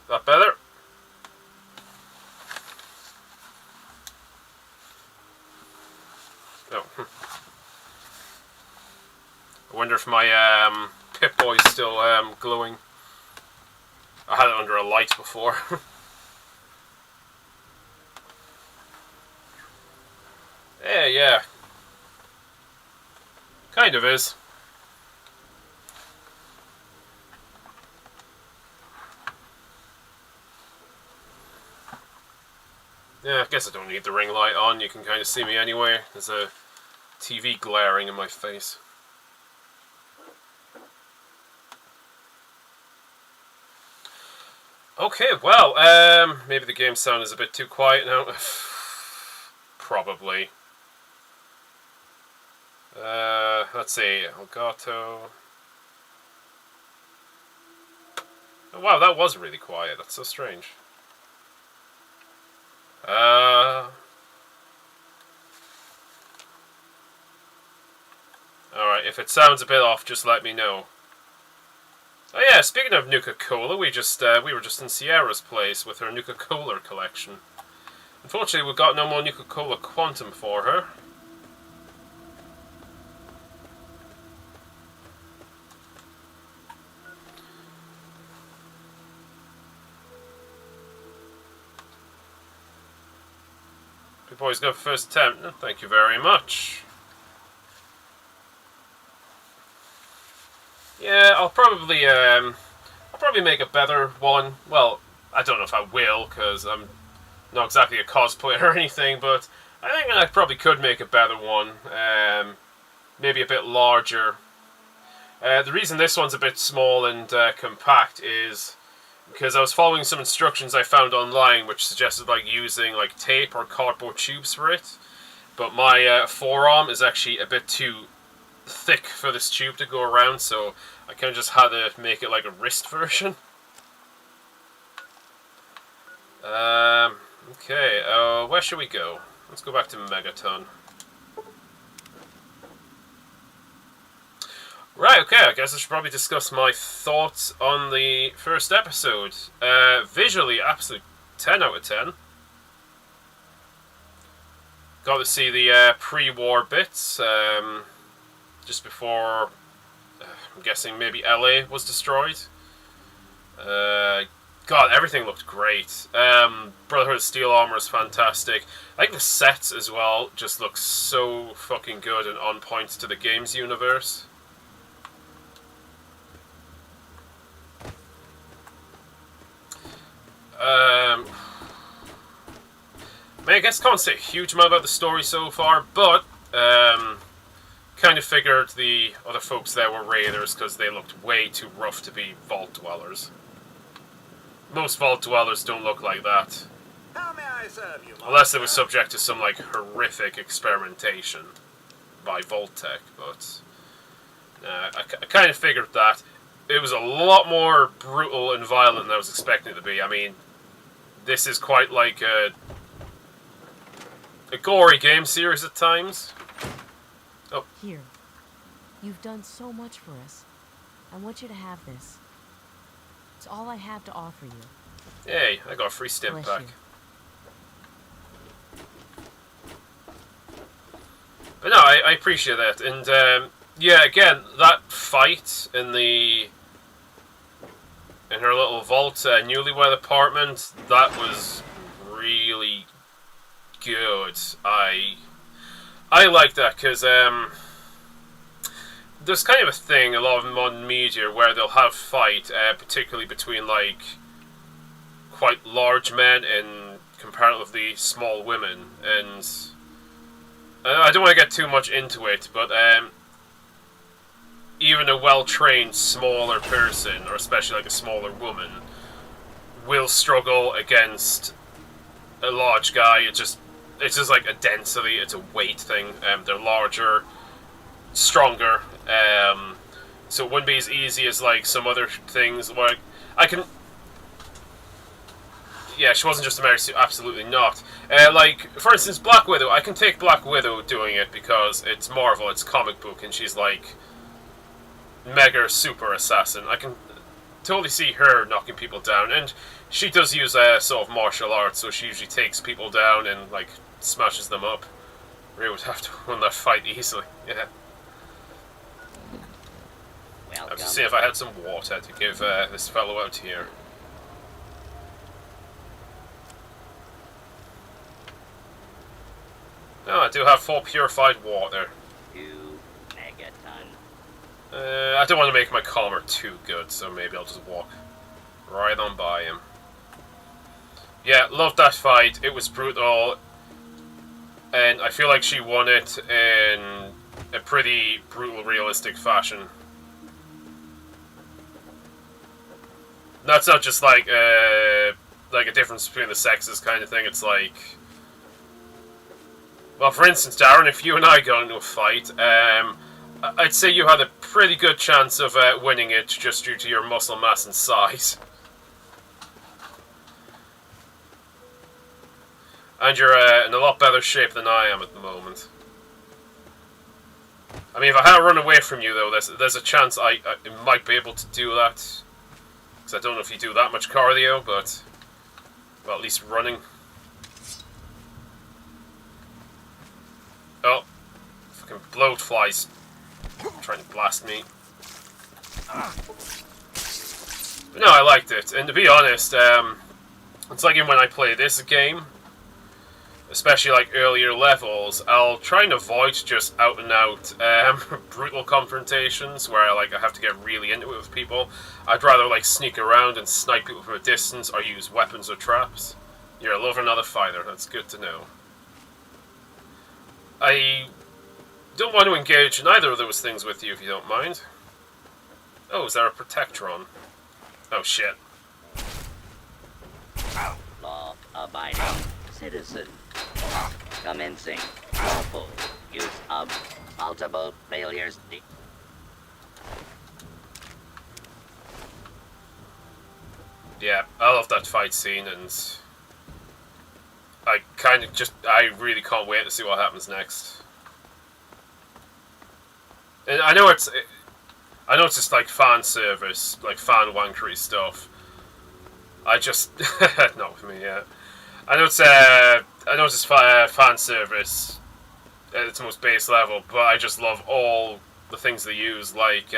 That better? Oh. I wonder if my Pip-Boy is still glowing. I had it under a light before. Yeah. Kind of is. Yeah, I guess I don't need the ring light on. You can kind of see me anyway. There's a TV glaring in my face. Okay, well, maybe the game sound is a bit too quiet now. Probably. Let's see, Elgato. Oh, wow, that was really quiet. That's so strange. Alright, if it sounds a bit off, just let me know. Oh yeah, speaking of Nuka-Cola, we were just in Sierra's place with her Nuka-Cola collection. Unfortunately, we've got no more Nuka-Cola Quantum for her. Good boys, go for first attempt. Thank you very much. Yeah, I'll probably make a better one. Well, I don't know if I will, because I'm not exactly a cosplayer or anything, but I think I probably could make a better one. Maybe a bit larger. The reason this one's a bit small and compact is because I was following some instructions I found online which suggested like using like tape or cardboard tubes for it. But my forearm is actually a bit too thick for this tube to go around, so I kind of just had to make it like a wrist version. Okay, where should we go? Let's go back to Megaton. Right, okay, I guess I should probably discuss my thoughts on the first episode. Visually, absolute 10 out of 10. Got to see the pre-war bits, just before, I'm guessing maybe LA was destroyed. God, everything looked great. Brotherhood of Steel Armor is fantastic. I think the sets as well just look so fucking good and on point to the game's universe. I mean, I guess I can't say a huge amount about the story so far, but kind of figured the other folks there were raiders because they looked way too rough to be vault dwellers. Most vault dwellers don't look like that. How may I serve you, Unless it was subject to some, like, horrific experimentation by Vault-Tec, but... I kind of figured that. It was a lot more brutal and violent than I was expecting it to be. I mean, this is quite like a gory game series at times. Oh. Here. You've done so much for us. I want you to have this. It's all I have to offer you. Hey, I got a free stim Bless pack. you. But no, I appreciate that. And, yeah, again, that fight in her little vault newlywed apartment, that was really good. I like that because there's kind of a thing a lot of modern media where they'll have fight, particularly between like quite large men and comparatively small women, and I don't want to get too much into it, but even a well-trained smaller person, or especially like a smaller woman, will struggle against a large guy. It's just like a density, it's a weight thing. They're larger, stronger, so it wouldn't be as easy as like some other things. Like yeah, she wasn't just a Mary Sue, absolutely not. Like, for instance, Black Widow, I can take Black Widow doing it because it's Marvel, it's comic book, and she's like mega super assassin. I can totally see her knocking people down, and she does use sort of martial arts, so she usually takes people down and like smashes them up. Ray would have to win that fight easily. Yeah. I have to see if I had some water to give this fellow out here. No, I do have 4 purified water. 2 megaton. I don't want to make my calmer too good, so maybe I'll just walk right on by him. Yeah, loved that fight. It was brutal. And I feel like she won it in a pretty brutal, realistic fashion. That's not just like a difference between the sexes kind of thing. It's like... Well, for instance, Darren, if you and I got into a fight, I'd say you had a pretty good chance of winning it just due to your muscle mass and size. And you're in a lot better shape than I am at the moment. I mean, if I had run away from you, though, there's a chance I might be able to do that. Because I don't know if you do that much cardio, but... Well, at least running. Oh. Fucking bloat flies. Trying to blast me. But no, I liked it. And to be honest, it's like when I play this game, especially like earlier levels, I'll try and avoid just out and out brutal confrontations where I have to get really into it with people. I'd rather like sneak around and snipe people from a distance or use weapons or traps. You're a lover, not a fighter. That's good to know. I don't want to engage in either of those things with you if you don't mind. Oh, is there a Protectron? Oh shit. Law-abiding citizen. Commencing lawful use of multiple failures. Yeah, I love that fight scene, and I really can't wait to see what happens next. And I know it's just like fan service, like fan wankery stuff. I just not with me yet. I know it's fan service at its most base level, but I just love all the things they use. Like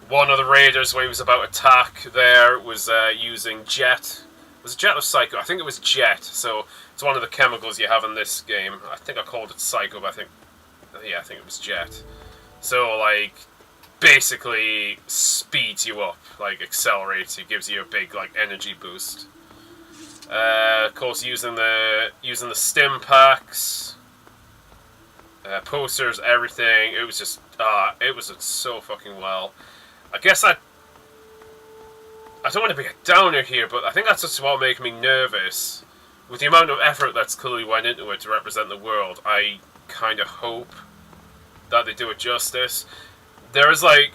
one of the raiders, when he was about to attack, there was using jet. Was it jet or psycho? I think it was jet. So it's one of the chemicals you have in this game. I think I called it psycho, but I think it was jet. So like basically speeds you up, like accelerates you, gives you a big like energy boost. Of course, using the stim packs. posters, everything. It was just, it was so fucking well. I guess I don't want to be a downer here, but I think that's just what making me nervous. With the amount of effort that's clearly went into it to represent the world, I kind of hope that they do it justice. There is like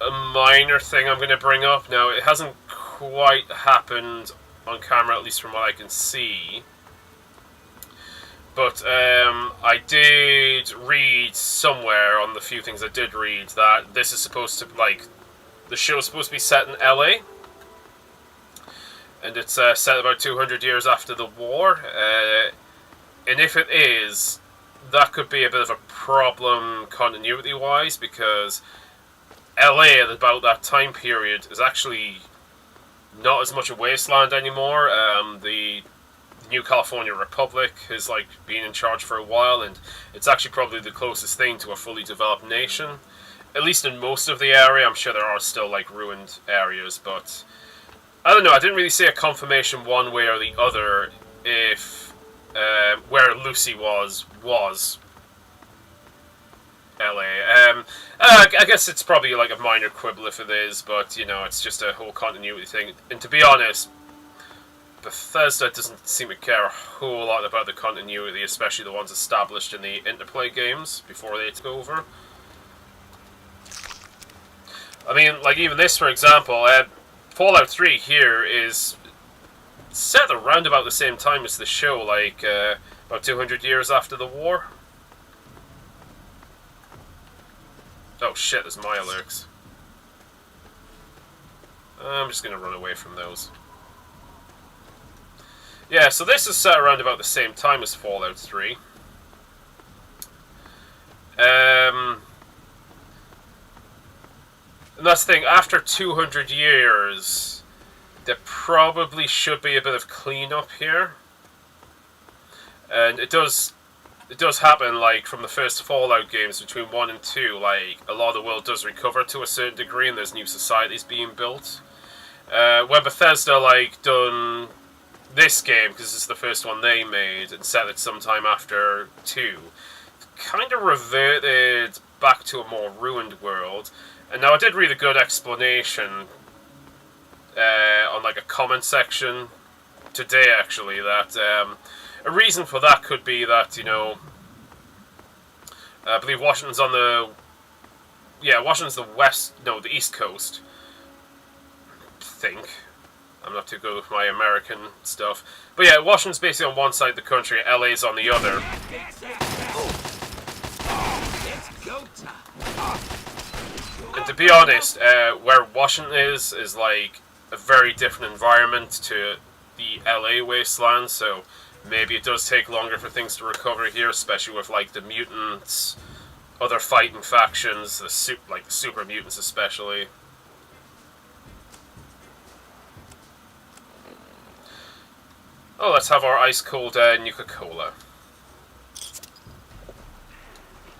a minor thing I'm going to bring up. Now, it hasn't quite happened on camera, at least from what I can see. But I did read somewhere on the few things I did read that this is supposed to, like, the show is supposed to be set in LA. And it's set about 200 years after the war. And if it is, that could be a bit of a problem continuity-wise, because LA at about that time period is actually not as much a wasteland anymore. The New California Republic has like been in charge for a while, and it's actually probably the closest thing to a fully developed nation, at least in most of the area. I'm sure there are still like ruined areas, but I don't know. I didn't really see a confirmation one way or the other if where Lucy was LA. I guess it's probably like a minor quibble if it is, but you know, it's just a whole continuity thing. And to be honest, Bethesda doesn't seem to care a whole lot about the continuity, especially the ones established in the Interplay games before they took over. I mean, like even this, for example, Fallout 3 here is set around about the same time as the show, like about 200 years after the war. Oh shit, there's my alerts. I'm just going to run away from those. Yeah, so this is set around about the same time as Fallout 3. And that's the thing, after 200 years, there probably should be a bit of cleanup here. And it does happen, like, from the first Fallout games between 1 and 2, like, a lot of the world does recover to a certain degree, and there's new societies being built. When Bethesda, like, done this game, because it's the first one they made, and set it sometime after 2, kind of reverted back to a more ruined world. And now I did read a good explanation on, like, a comment section today, actually, that a reason for that could be that, you know, I believe Washington's on the... Yeah, Washington's the East Coast. I think. I'm not too good with my American stuff. But yeah, Washington's basically on one side of the country, LA's on the other. And to be honest, where Washington is like a very different environment to the LA wasteland, so maybe it does take longer for things to recover here, especially with like the mutants, other fighting factions, the super mutants especially. Oh, let's have our ice cold Nuka-Cola.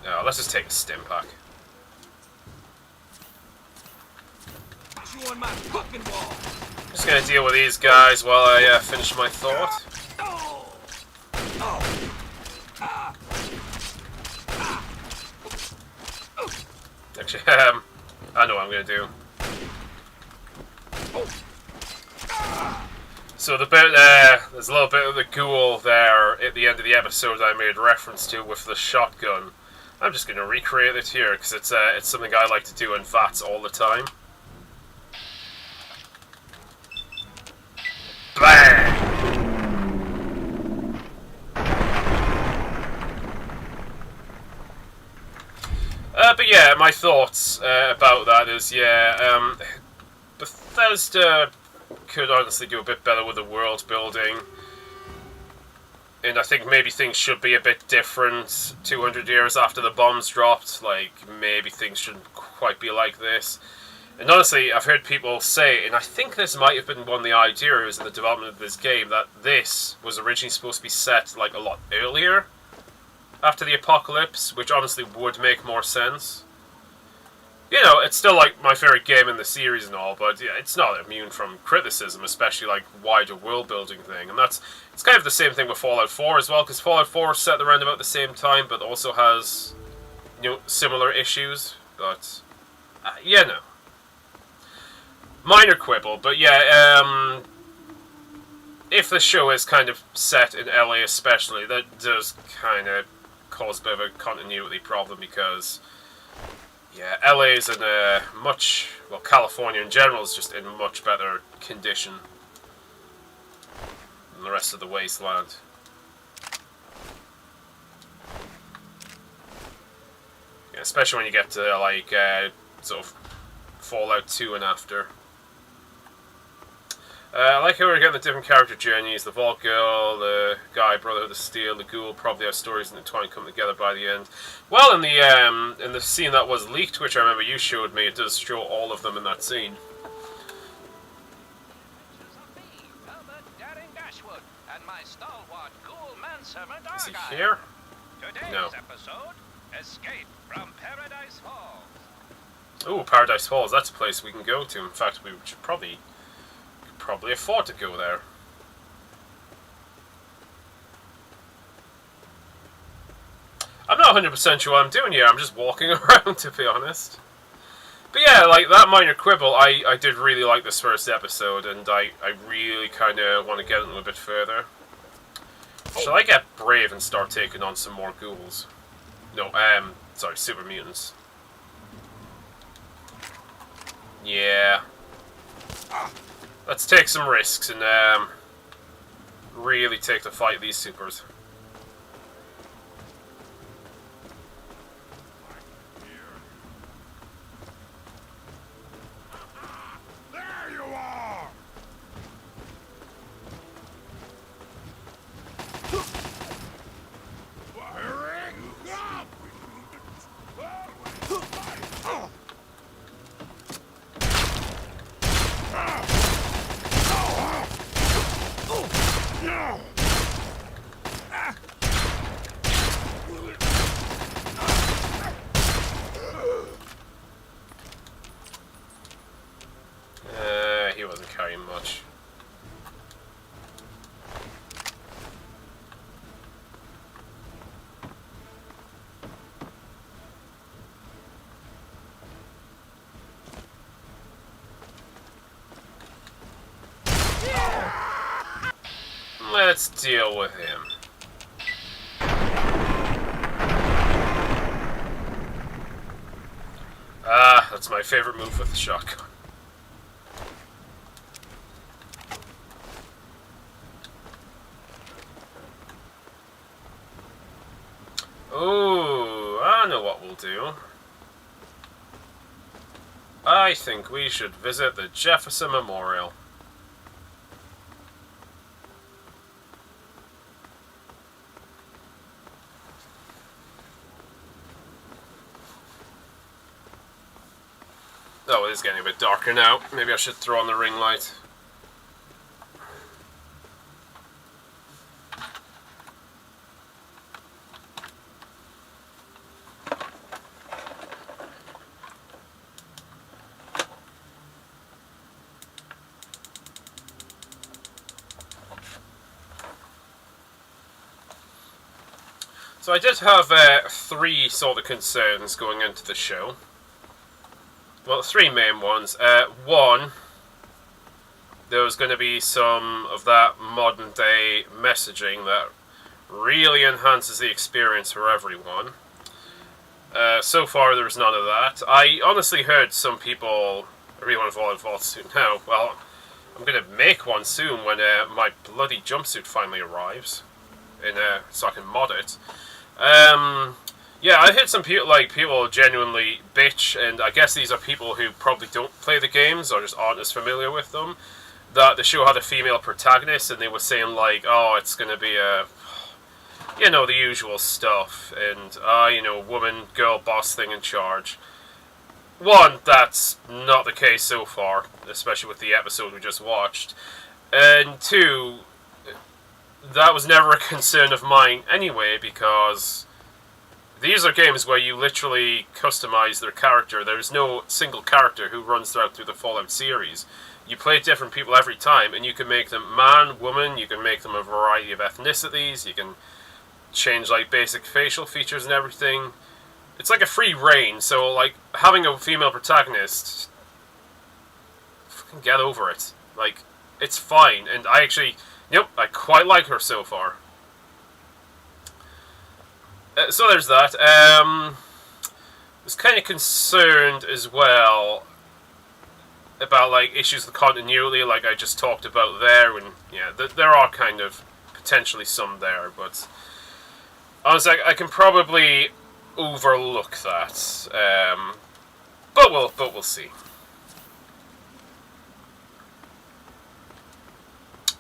No, let's just take a stim pack. Just gonna deal with these guys while I finish my thought. Actually, I know what I'm gonna do. So the bit there's a little bit of the ghoul there at the end of the episode I made reference to with the shotgun. I'm just gonna recreate it here because it's something I like to do in VATS all the time. Bang! But yeah, my thoughts about that is, yeah, Bethesda could honestly do a bit better with the world building. And I think maybe things should be a bit different 200 years after the bombs dropped. Like, maybe things shouldn't quite be like this. And honestly, I've heard people say, and I think this might have been one of the ideas in the development of this game, that this was originally supposed to be set, like, a lot earlier after the apocalypse, which honestly would make more sense. you know, it's still like my favorite game in the series and all, but yeah, it's not immune from criticism, especially like wider world building thing. And it's kind of the same thing with Fallout 4 as well, because Fallout 4 is set around about the same time, but also has, you know, similar issues. But yeah, no, minor quibble, but yeah, if the show is kind of set in LA especially, that does kind of cause a bit of a continuity problem, because yeah, LA is in a much, well, California in general is just in much better condition than the rest of the wasteland. Yeah, especially when you get to like sort of Fallout 2 and after. I like how we're getting the different character journeys. The Vault Girl, the guy, Brotherhood of Steel, the Ghoul, probably have stories intertwined come together by the end. Well, in the scene that was leaked, which I remember you showed me, it does show all of them in that scene. Is he here? No. Episode, Escape from Paradise Falls. Ooh, Paradise Falls. That's a place we can go to. In fact, we should probably afford to go there. I'm not 100% sure what I'm doing here. I'm just walking around, to be honest. But yeah, like that minor quibble, I did really like this first episode, and I really kind of want to get into it a bit further. Shall I get brave and start taking on some more ghouls? No, sorry, super mutants. Yeah. Let's take some risks and really take the fight these supers. There you are! Firing up! He wasn't carrying much. Let's deal with him. Ah, that's my favorite move with the shotgun. Oh, I know what we'll do. I think we should visit the Jefferson Memorial. Oh, it is getting a bit darker now. Maybe I should throw on the ring light. So I did have three sort of concerns going into the show. Well, three main ones. One, there was going to be some of that modern day messaging that really enhances the experience for everyone. So far, there was none of that. I honestly heard some people, I really want to Fallout Vault soon now. Well, I'm going to make one soon when my bloody jumpsuit finally arrives, so I can mod it. Yeah, I heard some people genuinely bitch, and I guess these are people who probably don't play the games or just aren't as familiar with them, that the show had a female protagonist, and they were saying like, oh, it's gonna be a, you know, the usual stuff, and you know, woman, girl, boss thing in charge. One, that's not the case so far, especially with the episode we just watched, and two, that was never a concern of mine anyway, because these are games where you literally customize their character. There's no single character who runs through the Fallout series. You play different people every time, and you can make them man, woman, you can make them a variety of ethnicities, you can change like basic facial features and everything. It's like a free reign, so like having a female protagonist, fucking get over it. Like, it's fine, and I actually, yep, I quite like her so far. So there's that. I was kind of concerned as well about like issues with continuity, like I just talked about there, and yeah, there are kind of potentially some there, but honestly, I can probably overlook that. But we'll see.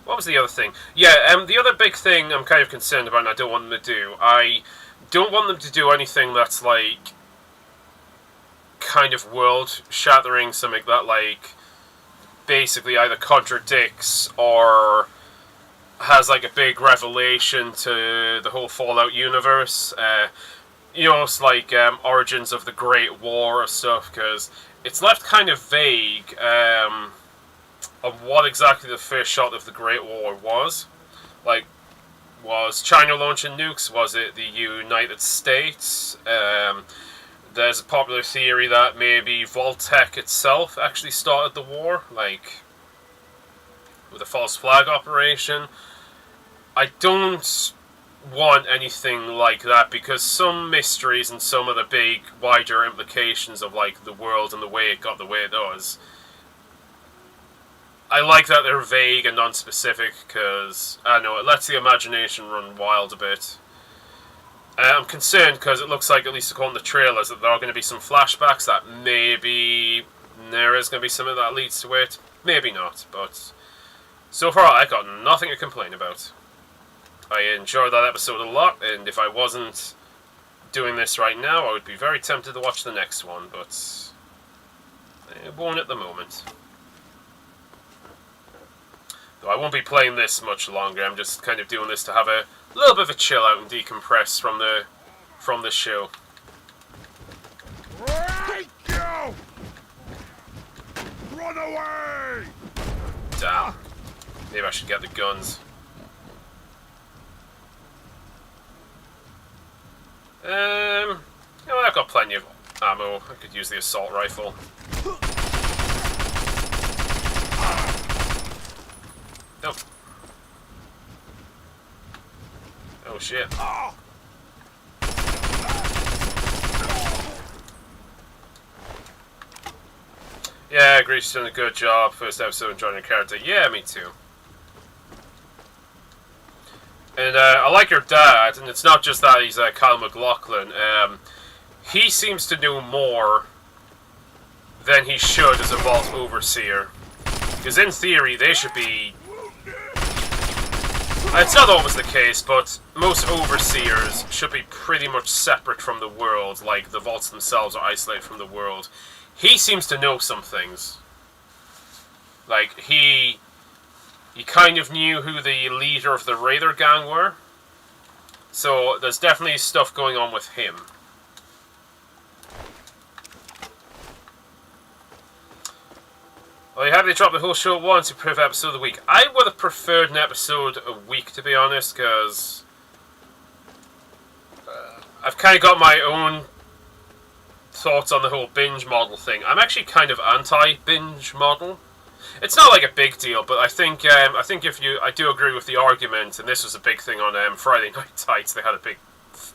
What was the other thing? Yeah, the other big thing I'm kind of concerned about, and I don't want them to do, I don't want them to do anything that's like kind of world-shattering, something that like basically either contradicts or has like a big revelation to the whole Fallout universe. You know, it's like origins of the Great War or stuff, because it's left kind of vague of what exactly the first shot of the Great War was. Like, was China launching nukes? Was it the United States? There's a popular theory that maybe Voltec itself actually started the war, like with a false flag operation. I don't want anything like that, because some mysteries and some of the big, wider implications of like the world and the way it got the way it does, I like that they're vague and non-specific, because, I don't know, it lets the imagination run wild a bit. I'm concerned because it looks like, at least according to the trailers, that there are going to be some flashbacks that maybe there is going to be something that leads to it. Maybe not, but so far I got nothing to complain about. I enjoyed that episode a lot, and if I wasn't doing this right now, I would be very tempted to watch the next one, but I won't at the moment. Though I won't be playing this much longer. I'm just kind of doing this to have a little bit of a chill out and decompress from the show. Right, go! Run away! Damn. Maybe I should get the guns. You know, I've got plenty of ammo. I could use the assault rifle. Nope. Oh shit. Yeah, I agree, she's done a good job. First episode enjoying her character. Yeah, me too. And I like her dad, and it's not just that he's Kyle MacLachlan. He seems to know more than he should as a Vault Overseer. Because in theory, they should be... It's not always the case, but most Overseers should be pretty much separate from the world, like the Vaults themselves are isolated from the world. He seems to know some things. Like, he kind of knew who the leader of the Raider gang were. So there's definitely stuff going on with him. Well, you have to drop the whole show at once to prove episode of the week. I would have preferred an episode a week, to be honest, because I've kind of got my own thoughts on the whole binge model thing. I'm actually kind of anti-binge model. It's not like a big deal, but I think I do agree with the argument, and this was a big thing on Friday Night Tights. They had a big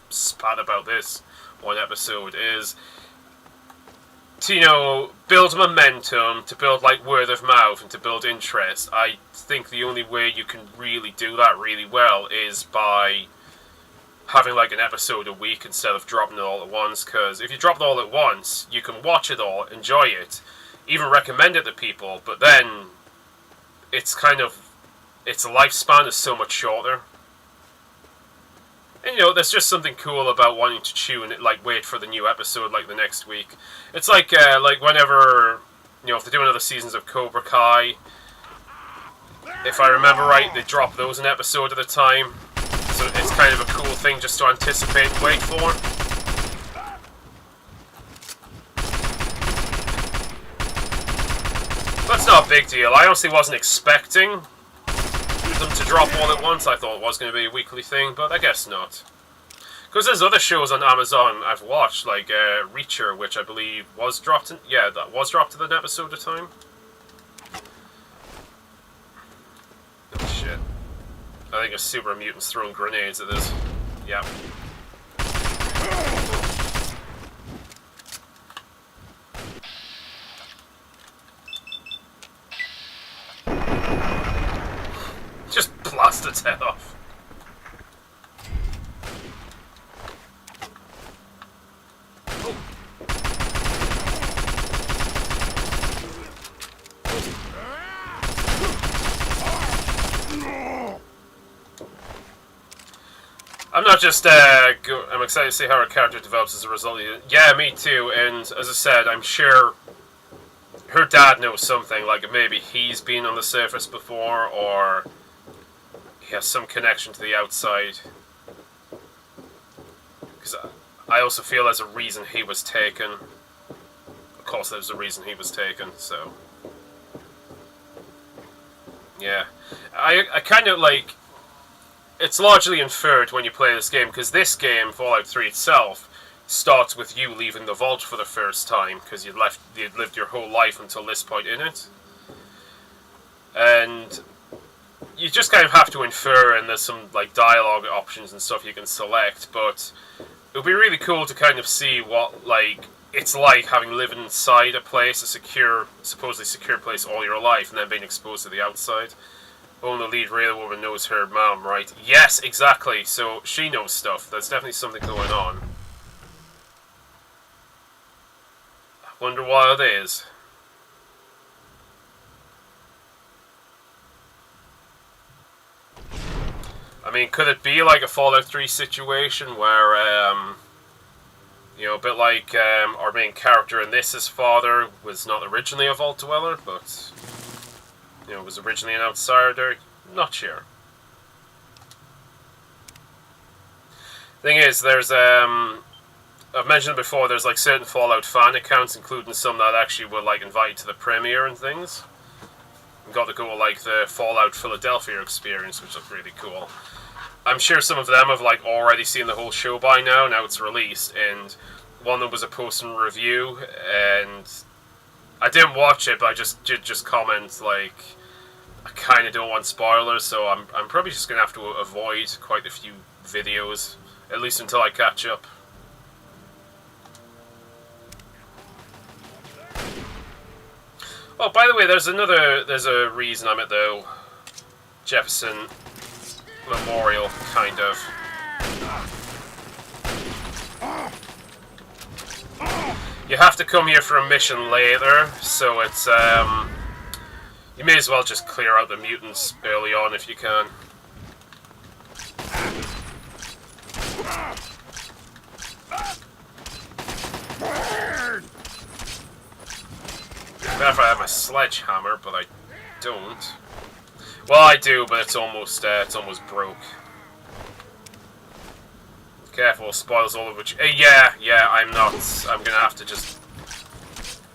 spat about this one episode, is to, you know, build momentum, to build like word of mouth, and to build interest. I think the only way you can really do that really well is by having like an episode a week instead of dropping it all at once, because if you drop it all at once, you can watch it all, enjoy it, even recommend it to people, but then it's kind of, its lifespan is so much shorter. And, you know, there's just something cool about wanting to tune it, like wait for the new episode like the next week. It's like whenever, you know, if they're doing other seasons of Cobra Kai, if I remember right, they drop those an episode at a time. So it's kind of a cool thing just to anticipate and wait for. big deal. I honestly wasn't expecting them to drop all at once. I thought it was going to be a weekly thing, but I guess not. Because there's other shows on Amazon I've watched, like Reacher, which I believe was dropped in... Yeah, that was dropped in an episode at a time. Oh, shit. I think a super mutant's throwing grenades at this. Yep. Just blast its head off. I'm not just, I'm excited to see how her character develops as a result of it. Yeah, me too, and as I said, I'm sure her dad knows something, like maybe he's been on the surface before, or he has some connection to the outside. Because I also feel there's a reason he was taken. Of course there's a reason he was taken, so... Yeah. I kind of like... It's largely inferred when you play this game, because this game, Fallout 3 itself, starts with you leaving the vault for the first time, because you'd lived your whole life until this point in it. And you just kind of have to infer, and there's some like dialogue options and stuff you can select, but it would be really cool to kind of see what like it's like having lived inside a place, a secure, supposedly secure place all your life, and then being exposed to the outside. Only the lead rail woman knows her mom, right? Yes, exactly. So she knows stuff. There's definitely something going on. I wonder what it is. I mean, could it be like a Fallout 3 situation where, you know, a bit like our main character in this, his father was not originally a vault dweller, but... you know, was originally an outsider. Not sure. Thing is, there's I've mentioned before, there's like certain Fallout fan accounts, including some that actually were like invited to the premiere and things. And got to go like the Fallout Philadelphia experience, which looked really cool. I'm sure some of them have like already seen the whole show by now. Now it's released, and one of them was a post and review, and I didn't watch it, but I just comment like I kind of don't want spoilers, so I'm probably just gonna have to avoid quite a few videos, at least until I catch up. Oh, by the way, there's a reason I'm at the Jefferson Memorial, kind of. You have to come here for a mission later, so it's you may as well just clear out the mutants early on if you can. Better if I have my sledgehammer, but I don't. Well, I do, but it's almost broke. Careful, spoils all of which. Yeah, I'm gonna have to just.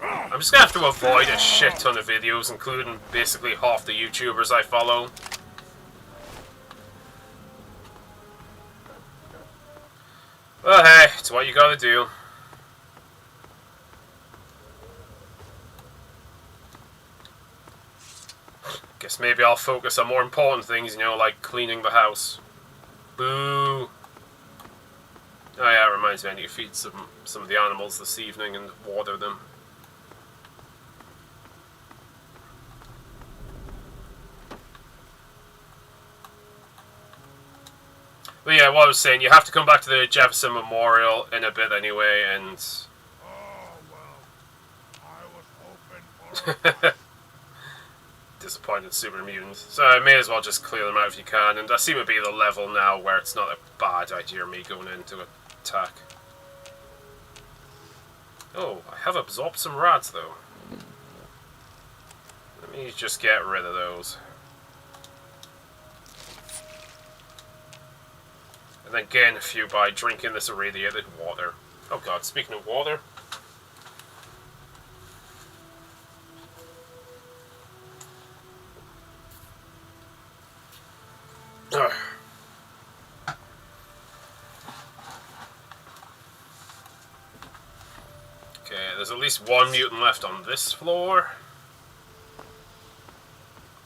I'm just gonna have to avoid a shit ton of videos, including basically half the YouTubers I follow. Well, hey, it's what you gotta do. Guess maybe I'll focus on more important things, you know, like cleaning the house. Boo! Oh yeah, it reminds me I need to feed some of the animals this evening and water them. But yeah, what I was saying, you have to come back to the Jefferson Memorial in a bit anyway, and... Oh, well, I was hoping for... disappointed super mutants. So I may as well just clear them out if you can, and I seem to be the level now where it's not a bad idea me going into attack. Oh, I have absorbed some rats though. Let me just get rid of those. And then gain a few by drinking this irradiated water. Oh god, speaking of water. there's at least one mutant left on this floor.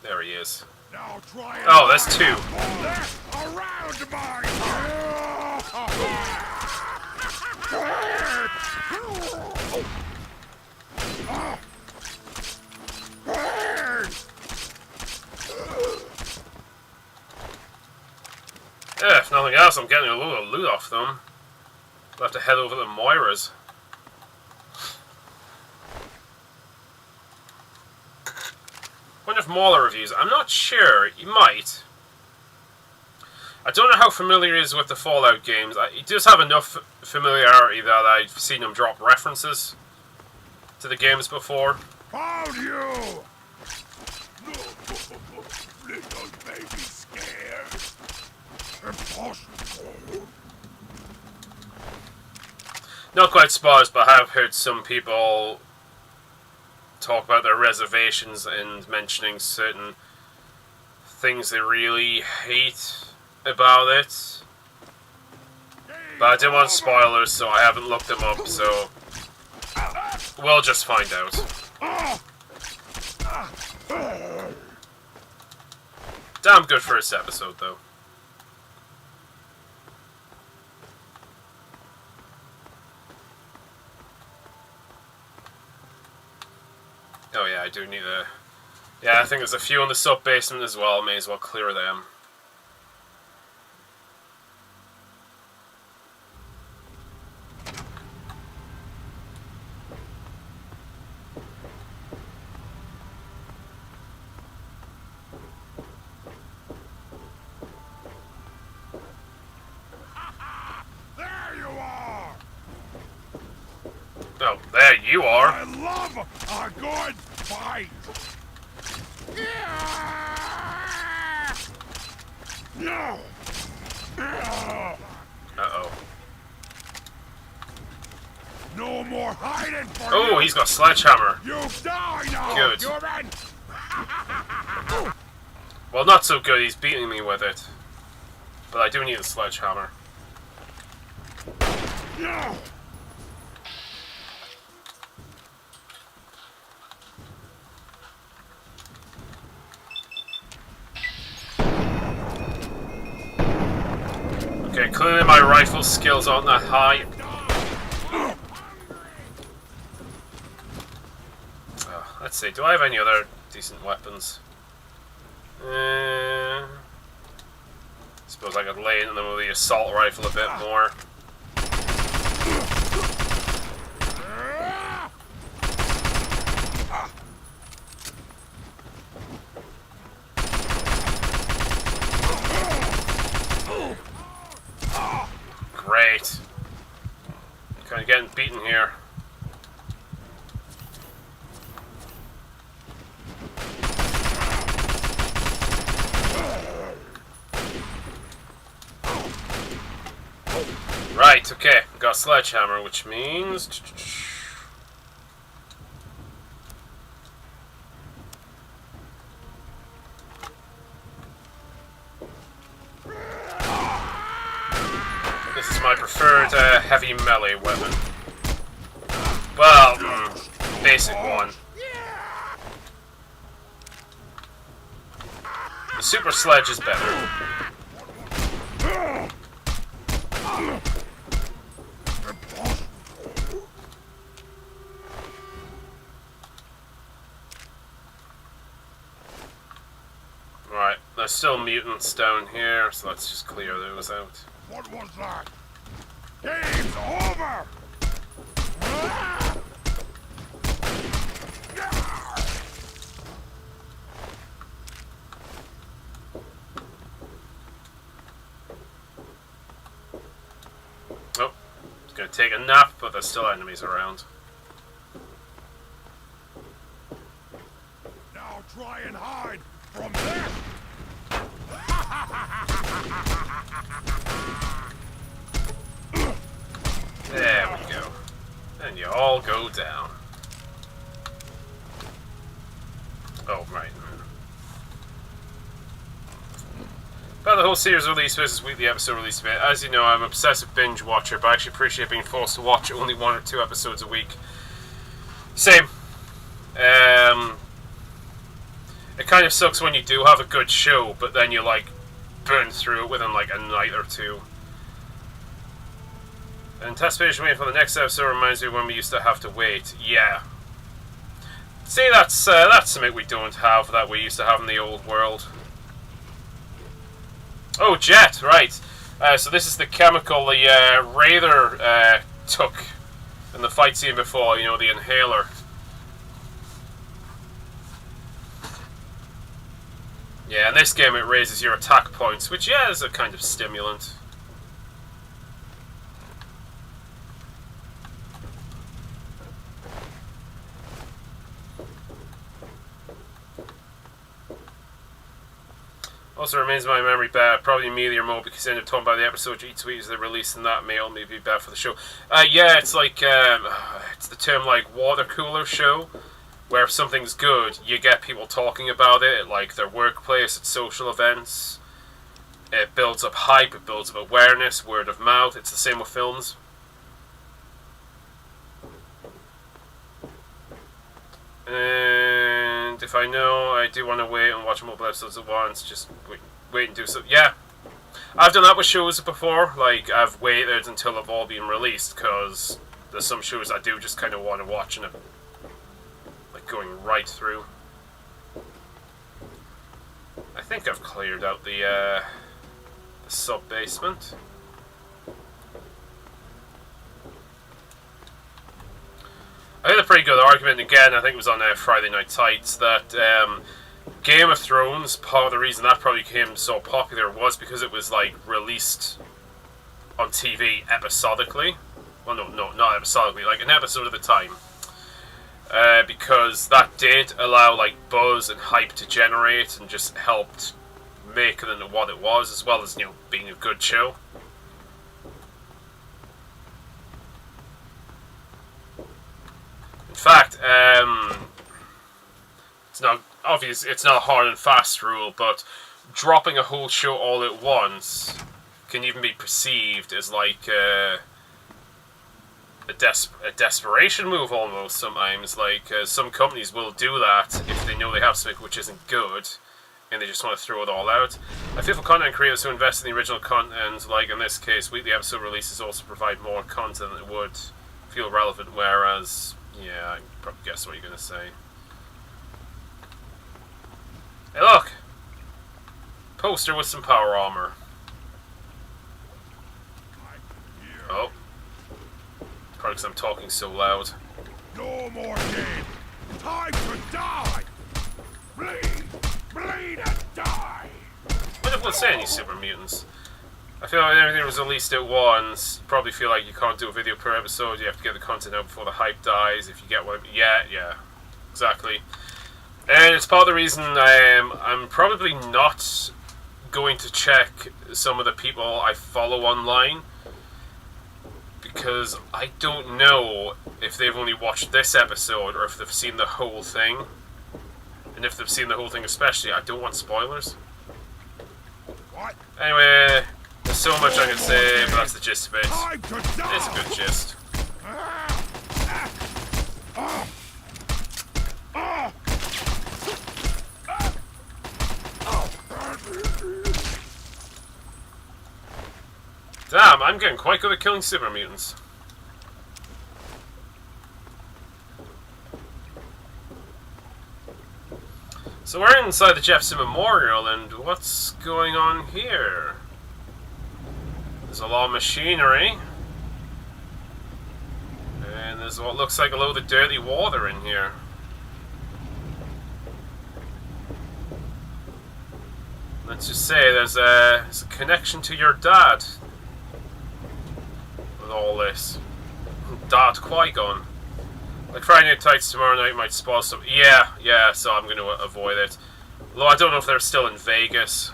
There he is. Now try and Oh, that's two. around mine. Yeah, if nothing else, I'm getting a load of loot off them. I'll have to head over to Moira's. Wonder if Mauler reviews. I'm not sure. He might. I don't know how familiar he is with the Fallout games. He does have enough familiarity that I've seen him drop references to the games before. Found you! Little baby scared. Impossible. Not quite spoilers, but I have heard some people talk about their reservations and mentioning certain things they really hate about it. But I didn't want spoilers, so I haven't looked them up, so we'll just find out. Damn good first episode, though. Oh yeah, I do need a... Yeah, I think there's a few in the sub-basement as well. May as well clear them. There you are! Oh, there you are! I love a good fight! No! Uh-oh. No more hiding for Oh, you! he's got a sledgehammer. You die now, Good. human! Well, not so good. He's beating me with it. But I do need a sledgehammer. No! Okay, clearly my rifle skills aren't that high. Let's see, do I have any other decent weapons? Suppose I could lay into them with the assault rifle a bit more. Great. Kind of getting beaten here. Right, okay. Got a sledgehammer, which means... This is my preferred heavy melee weapon. Well, basic one. The super sledge is better. Right, there's still mutants down here, so let's just clear those out. What was that? Game's over! Oh, it's gonna take a nap, but there's still enemies around. Now try and hide from this! There we go. And you all go down. Oh, right. About the whole series release versus weekly episode release event. As you know, I'm an obsessive binge watcher, but I actually appreciate being forced to watch only 1 or 2 episodes a week. Same. It kind of sucks when you do have a good show, but then you like burn through it within like a night or two. Anticipation waiting for the next episode reminds me when we used to have to wait. Yeah. See, that's something we don't have that we used to have in the old world. Oh, Jet, right. So this is the chemical the Raider took in the fight scene before, you know, the inhaler. Yeah, in this game it raises your attack points, which, yeah, is a kind of stimulant. Also remains in my memory bad, probably immediately or more because I ended up talking about the episode each week as they released, and that may only be bad for the show. Yeah, it's like, it's the term like water cooler show, where if something's good, you get people talking about it at like their workplace, at social events. It builds up hype, it builds up awareness, word of mouth. It's the same with films. And if I know I do want to wait and watch multiple episodes at once, just wait and do so. Yeah, I've done that with shows before. Like, I've waited until they've all been released, because there's some shows I do just kind of want to watch and like going right through. I think I've cleared out the sub-basement. I had a pretty good argument again, I think it was on Friday Night Tights, that Game of Thrones, part of the reason that probably became so popular was because it was like released on TV episodically. Well, no, not episodically, like an episode at a time. Because that did allow like buzz and hype to generate and just helped make it into what it was, as well as, you know, being a good show. In fact, it's not obvious, it's not a hard and fast rule, but dropping a whole show all at once can even be perceived as like a desperation move almost sometimes. Like, some companies will do that if they know they have something which isn't good, and they just want to throw it all out. I feel for content creators who invest in the original content, like in this case, weekly episode releases also provide more content that would feel relevant, whereas, yeah, I can probably guess what you're going to say. Hey look! Poster with some power armor. Oh. Probably because I'm talking so loud. No more dead. Time to die. Bleed, bleed and die. What if we'll say any super mutants? I feel like everything was released at once. You probably feel like you can't do a video per episode. You have to get the content out before the hype dies. If you get what, yeah, exactly. And it's part of the reason I'm probably not going to check some of the people I follow online, because I don't know if they've only watched this episode or if they've seen the whole thing. And if they've seen the whole thing especially, I don't want spoilers. What? Anyway, there's so much I can say, but that's the gist of it. Time to die. It's a good gist. Damn, I'm getting quite good at killing super mutants. So we're inside the Jefferson Memorial, and what's going on here? There's a lot of machinery. And there's what looks like a load of dirty water in here. Let's just say there's a connection to your dad with all this. Dad Qui-Gon. Like Friday Night Tights tomorrow night might spoil some. Yeah, so I'm going to avoid it. Although I don't know if they're still in Vegas.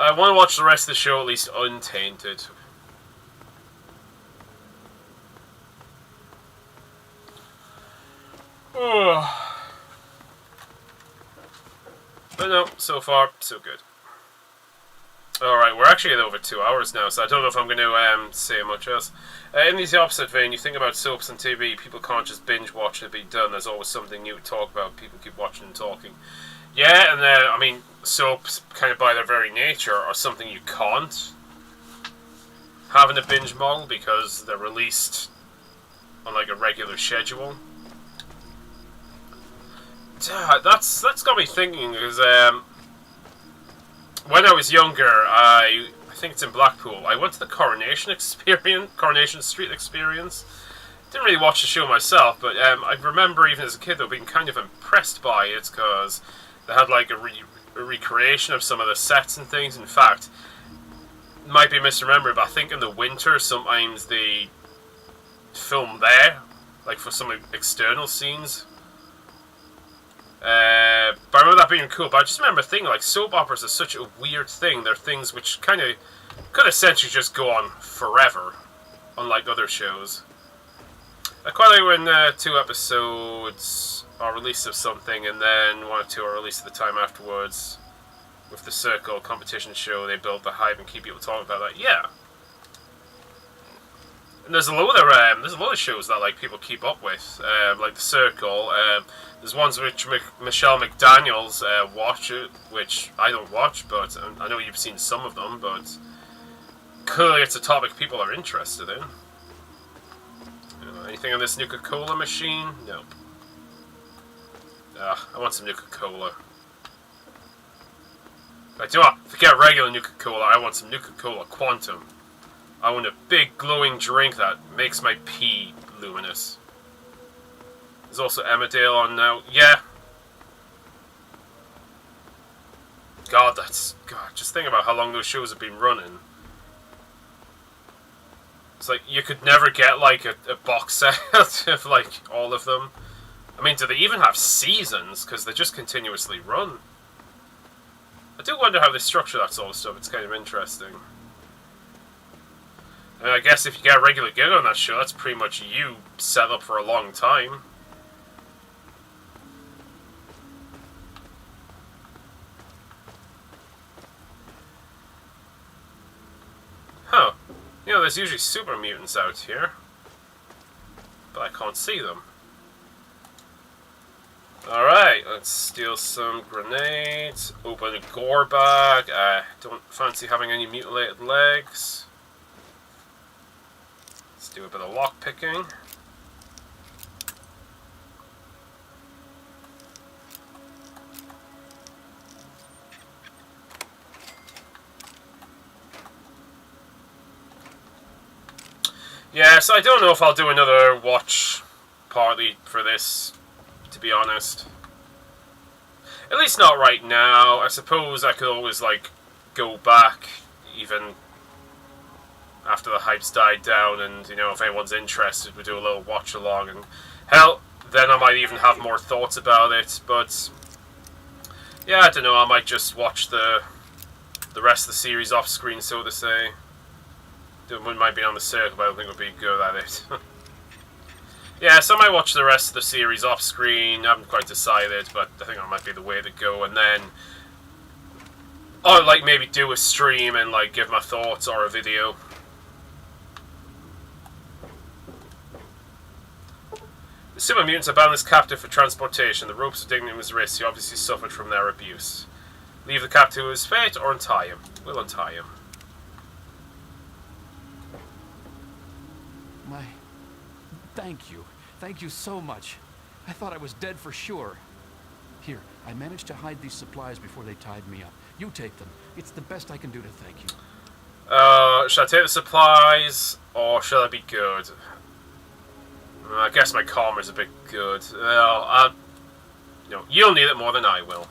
I want to watch the rest of the show at least untainted. But no, so far, so good. Alright, we're actually at over 2 hours now, so I don't know if I'm going to say much else. In the opposite vein, you think about soaps and TV, people can't just binge watch it be done. There's always something new to talk about. People keep watching and talking. Yeah, and I mean, soaps, kind of by their very nature, are something you can't have in a binge model because they're released on like a regular schedule. That's got me thinking, because when I was younger, I think it's in Blackpool, I went to the Coronation Street Experience. Didn't really watch the show myself, but I remember even as a kid though being kind of impressed by it, because they had like a recreation of some of the sets and things. In fact, might be misremembered, but I think in the winter sometimes they film there, like for some external scenes. But I remember that being cool. But I just remember thinking, like, soap operas are such a weird thing. They're things which kind of could essentially just go on forever, unlike other shows. I quite like when 2 episodes are released of something, and then 1 or 2 are released at the time afterwards. With the Circle competition show, they build the hype and keep people talking about that. Yeah. And there's a lot of shows that like people keep up with, like the Circle. There's ones which Michelle McDaniel's watch it, which I don't watch, but I know you've seen some of them. But clearly, it's a topic people are interested in. Anything on this Nuka-Cola machine? Nope. I want some Nuka-Cola. Like, do not forget regular Nuka-Cola. I want some Nuka-Cola Quantum. I want a big glowing drink that makes my pee luminous. There's also Emmerdale on now. Yeah. God, just think about how long those shows have been running. It's like, you could never get, like, a box set of, like, all of them. I mean, do they even have seasons? Because they just continuously run. I do wonder how they structure that sort of stuff. It's kind of interesting. And I guess if you get a regular gig on that show, that's pretty much you set up for a long time. Huh. You know, there's usually super mutants out here. But I can't see them. Alright, let's steal some grenades. Open a gore bag. Don't fancy having any mutilated legs. Let's do a bit of lockpicking. Yeah, so I don't know if I'll do another watch party for this, to be honest. At least not right now. I suppose I could always, like, go back, even after the hype's died down, and, you know, if anyone's interested, we do a little watch along, and hell, then I might even have more thoughts about it, but yeah, I don't know, I might just watch the rest of the series off screen, so to say. We might be on the Circle, but I don't think we'll be good at it. Yeah, so I might watch the rest of the series off screen. I haven't quite decided, but I think that might be the way to go. And then, or like maybe do a stream and like give my thoughts or a video. The super mutants are bound as captive for transportation. The ropes of dignity was raised. He obviously suffered from their abuse. Leave the captive to his fate or untie him. We'll untie him. Thank you. Thank you so much. I thought I was dead for sure. Here, I managed to hide these supplies before they tied me up. You take them. It's the best I can do to thank you. Should I take the supplies, or should I be good? I guess my karma's a bit good. You'll need it more than I will.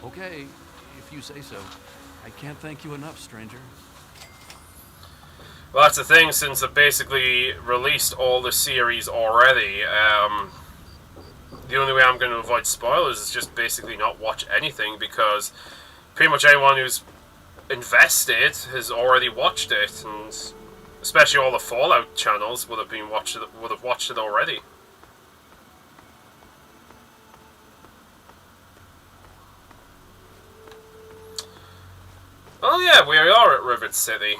Okay, if you say so. I can't thank you enough, stranger. Well, that's the thing, since they've basically released all the series already, the only way I'm going to avoid spoilers is just basically not watch anything, because pretty much anyone who's invested has already watched it, and especially all the Fallout channels would have watched it already. Oh yeah, we are at Rivet City.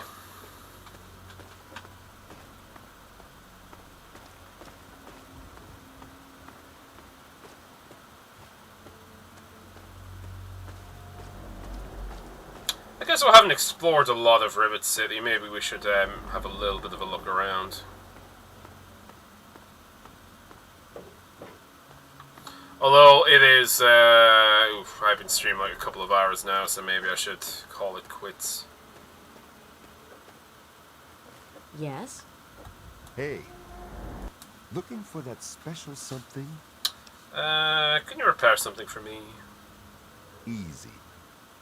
I guess we haven't explored a lot of Rivet City. Maybe we should have a little bit of a look around. Although it is, I've been streaming like a couple of hours now, so maybe I should call it quits. Yes? Hey. Looking for that special something? Can you repair something for me? Easy.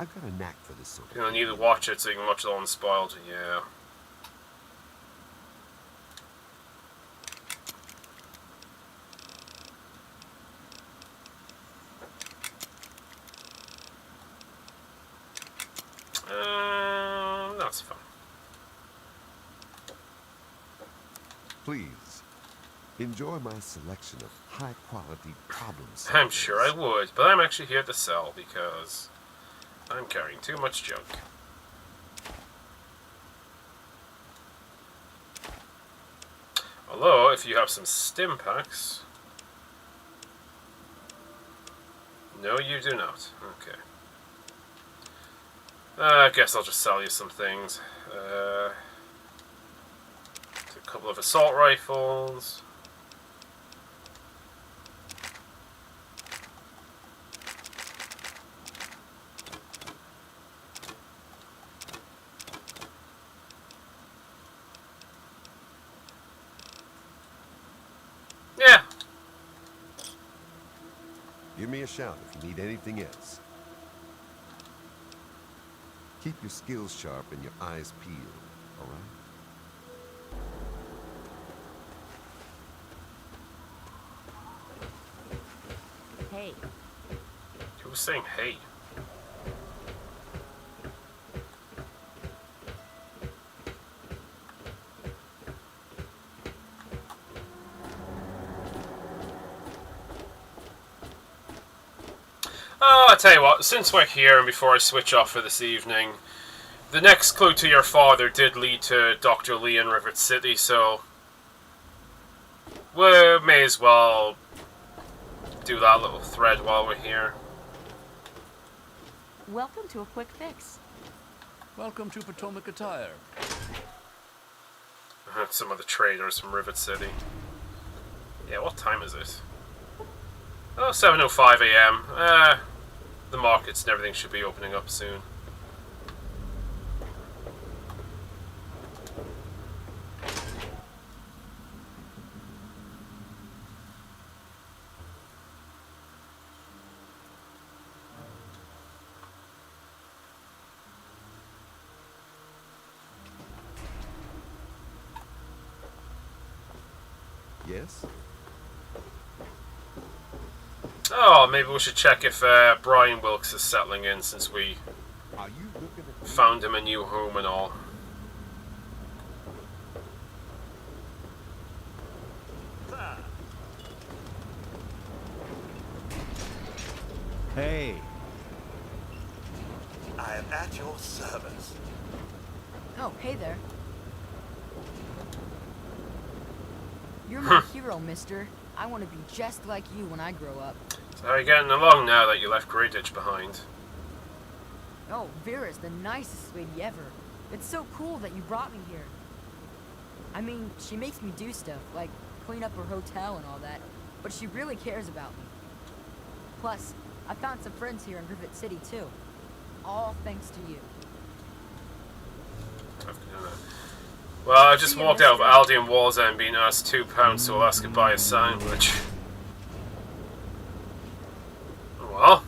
I've got a knack for this sort of You need to watch it so you can watch it all unspoiled. Yeah. That's fine. Please, enjoy my selection of high-quality problems. I'm sure I would, but I'm actually here to sell because I'm carrying too much junk. Although, if you have some stim packs... No, you do not. Okay. I guess I'll just sell you some things. A couple of assault rifles. Yeah. Give me a shout if you need anything else. Keep your skills sharp and your eyes peeled, all right? Hey. Who was saying hey? Oh, I'll tell you what, since we're here and before I switch off for this evening, the next clue to your father did lead to Dr. Lee in Rivet City, so we may as well do that little thread while we're here. Welcome to a quick fix. Welcome to Potomac Attire. Some of the traders from Rivet City. Yeah, what time is it? Oh, 7:05 a.m. The markets and everything should be opening up soon. Yes? Oh, maybe we should check if Brian Wilkes is settling in since we Are you looking at me? found him a new home and all. Hey, I am at your service. Oh, hey there. You're my hero, mister. I want to be just like you when I grow up. So how are you getting along now that you left Greyditch behind? Oh, Vera's the nicest lady ever. It's so cool that you brought me here. I mean, she makes me do stuff, like clean up her hotel and all that, but she really cares about me. Plus, I found some friends here in Rivet City, too. All thanks to you. Well, I just walked out of Aldi and Wallsend being asked £2 so I'll ask to buy a sandwich. Well.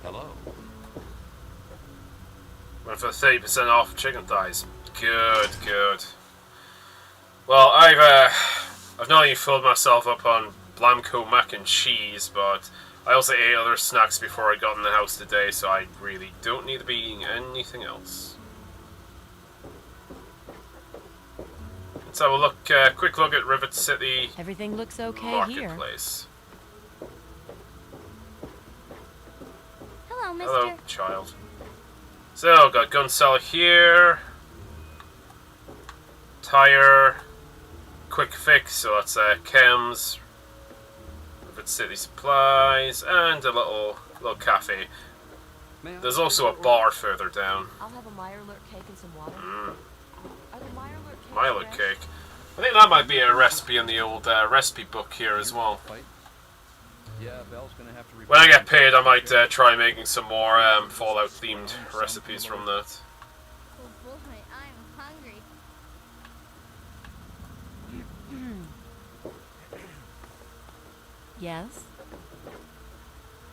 Hello. Went for 30% off chicken thighs. Good, good. Well, I've not only filled myself up on Blamco mac and cheese, but I also ate other snacks before I got in the house today, so I really don't need to be eating anything else. Let's have a look, quick look at Rivet City Everything looks okay here. Marketplace. Hello, mister. Hello, child. So, got gun seller here. Tire. Quick fix, so that's chems. Rivet City supplies, and a little cafe. There's also a bar further down. I'll have a Mirelurk cake and some water. Are the Mirelurk cakes Milo fresh? cake. I think that might be a recipe in the old recipe book here as well. Yeah, Belle's gonna have to When I get paid, I might try making some more Fallout themed recipes from that. Oh boy, I'm hungry. Yes?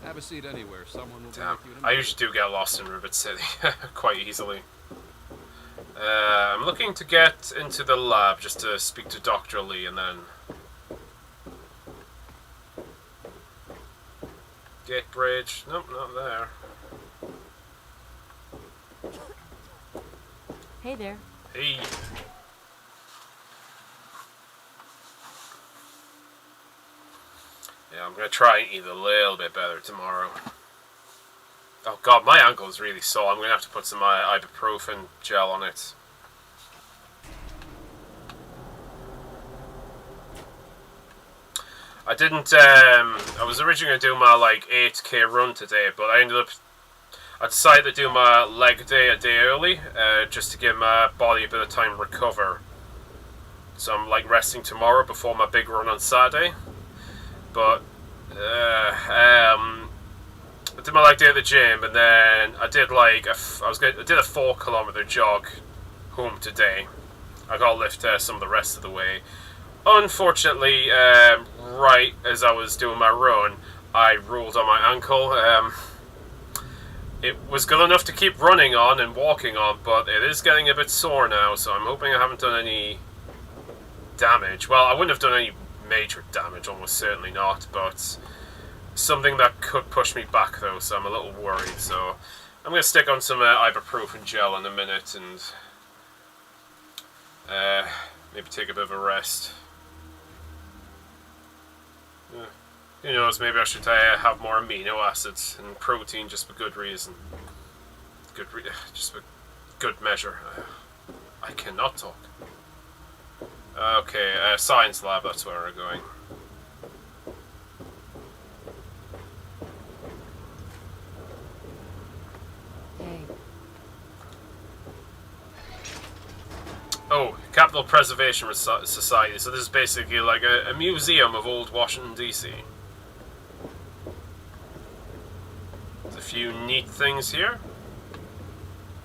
Have a seat anywhere. Someone will Damn, be with you. I usually do get lost in Rivet City quite easily. I'm looking to get into the lab just to speak to Dr. Lee and then... Gate bridge. Nope, not there. Hey there. Hey. Yeah, I'm gonna try and eat a little bit better tomorrow. Oh god, my ankle is really sore. I'm gonna have to put some ibuprofen gel on it. I didn't, I was originally gonna do my like 8k run today, but I decided to do my leg day a day early, just to give my body a bit of time to recover. So I'm like resting tomorrow before my big run on Saturday. But I did my leg day at the gym, and then I did like I did a 4-kilometer jog home today. I got to lift some of the rest of the way. Unfortunately, right as I was doing my run, I rolled on my ankle. It was good enough to keep running on and walking on, but it is getting a bit sore now, so I'm hoping I haven't done any damage. Well, I wouldn't have done any major damage, almost certainly not, but something that could push me back though, so I'm a little worried. So I'm going to stick on some ibuprofen gel in a minute and maybe take a bit of a rest. Who knows, maybe I should have more amino acids and protein just for good reason. Just for good measure. I cannot talk. Okay, science lab, that's where we're going. Hey. Oh, Capital Preservation Society. So this is basically like a museum of old Washington, D.C. There's a few neat things here.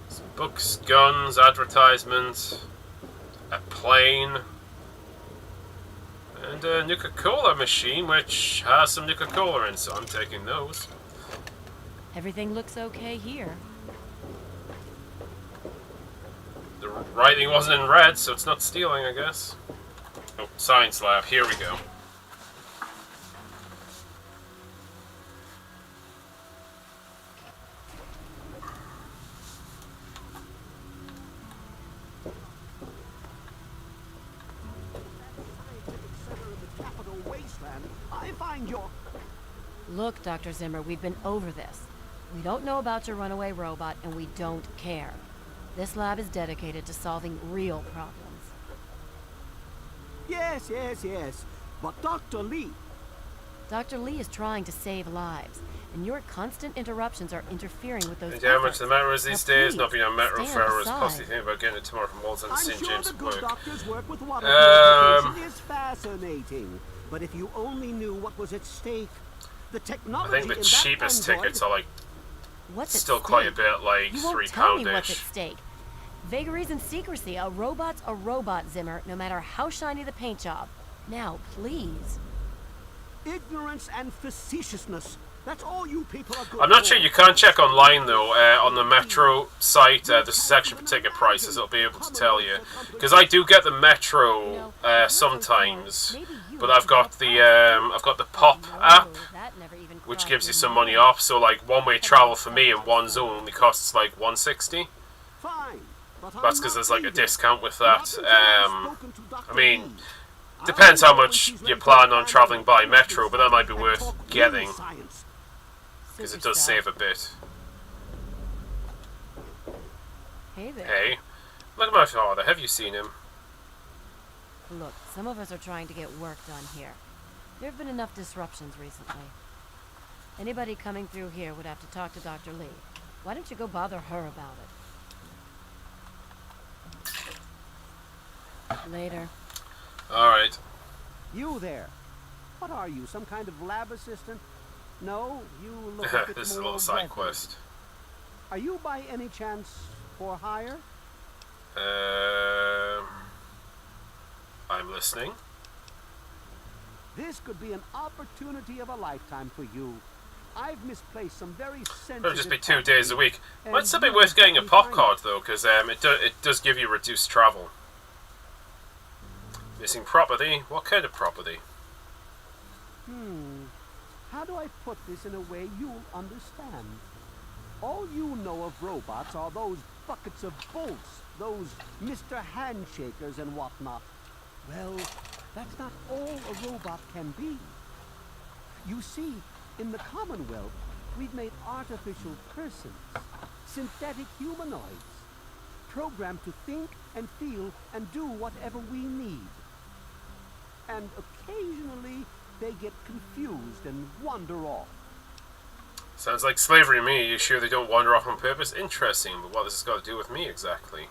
Some books, guns, advertisements, a plane, and a Nuka-Cola machine, which has some Nuka-Cola in, so I'm taking those. Everything looks okay here. The writing wasn't in red, so it's not stealing, I guess. Oh, science lab, here we go. Look, Dr. Zimmer, we've been over this. We don't know about your runaway robot, and we don't care. This lab is dedicated to solving real problems. Yes, yes, yes. But Dr. Lee... Dr. Lee is trying to save lives, and your constant interruptions are interfering with those And how much efforts. the metro is these Now, days? please, Not being on metro stand forever is aside. possibly thinking about getting it tomorrow from Walton and I'm St. sure James the good Park. doctor's work with water Um, purification is fascinating. But if you only knew what was at stake, the I technology think the in that cheapest android... tickets are like What's at still quite a stake? bit, like You won't tell me what's at £3-ish. stake. Vagaries and secrecy. A robot's a robot, Zimmer, no matter how shiny the paint job. Now, please. Ignorance and facetiousness. That's all you people are good I'm not for. sure, you can't check online though, on the Metro site, the section for ticket prices, it'll be able to tell you. Because I do get the Metro sometimes, but I've got the Pop app, which gives you some money off, so like one-way travel for me in one zone only costs like $160. Fine. That's because there's like a discount with that. I mean, depends how much you plan on traveling by metro, but that might be worth getting because it does save a bit. Hey there. Hey, look at my father. Have you seen him? Look, some of us are trying to get work done here. There have been enough disruptions recently. Anybody coming through here would have to talk to Dr. Lee. Why don't you go bother her about it? Later. Alright. You there. What are you, some kind of lab assistant? No, you look a bit This is a more little side weathered. quest. Are you by any chance for hire? I'm listening. This could be an opportunity of a lifetime for you. I've misplaced some very sensitive... It'll just be 2 days a week. and Might still be you worth getting a can pop find card though, because it does give you reduced travel. Missing property? What kind of property? How do I put this in a way you'll understand? All you know of robots are those buckets of bolts, those Mr. Handshakers and whatnot. Well, that's not all a robot can be. You see, in the Commonwealth, we've made artificial persons, synthetic humanoids, programmed to think and feel and do whatever we need. And occasionally, they get confused and wander off. Sounds like slavery to me. You sure they don't wander off on purpose? Interesting, but what has this got to do with me exactly?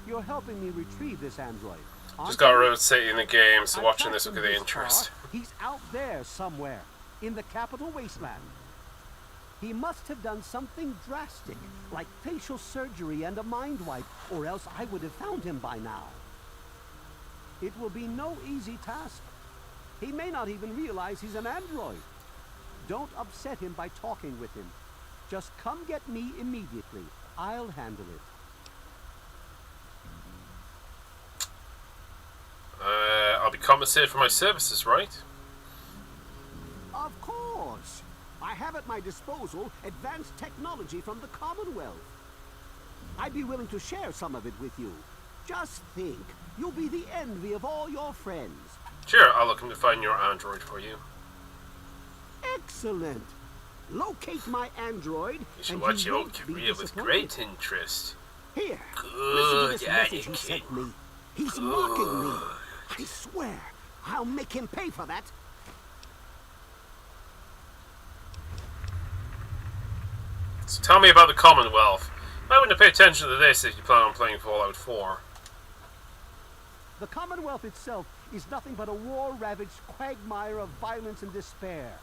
You're helping me retrieve this android. Just got rotating the game, so I watching tracked this will him get the this interest. far. He's out there somewhere, in the capital wasteland. He must have done something drastic, like facial surgery and a mind wipe, or else I would have found him by now. It will be no easy task. He may not even realize he's an android. Don't upset him by talking with him. Just come get me immediately. I'll handle it. I'll be compensated for my services, right? Of course. I have at my disposal advanced technology from the Commonwealth. I'd be willing to share some of it with you. Just think, you'll be the envy of all your friends. Sure, I'll look into finding your android for you. Excellent. Locate my android, You should and watch you your won't be career with disappointed. great interest. Here, Good listen to this message he attitude. sent me. He's mocking me. I swear, I'll make him pay for that. So tell me about the Commonwealth. I wouldn't pay attention to this if you plan on playing Fallout 4. The Commonwealth itself is nothing but a war-ravaged quagmire of violence and despair.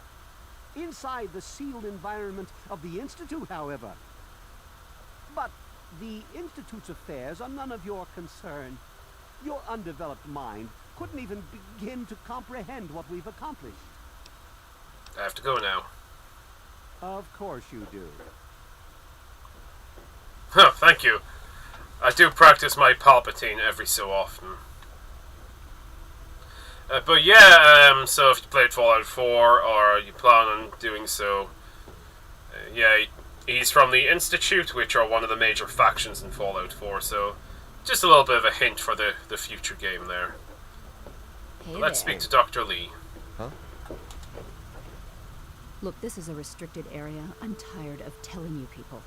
Inside the sealed environment of the Institute, however. But the Institute's affairs are none of your concern. Your undeveloped mind couldn't even begin to comprehend what we've accomplished. I have to go now. Of course you do. Huh, thank you. I do practice my Palpatine every so often. But yeah, so if you played Fallout 4, or you plan on doing so, yeah, he's from the Institute, which are one of the major factions in Fallout 4, so just a little bit of a hint for the future game there. Hey Let's there. speak to Dr. Lee. Look, this is a restricted area. I'm tired of telling you people.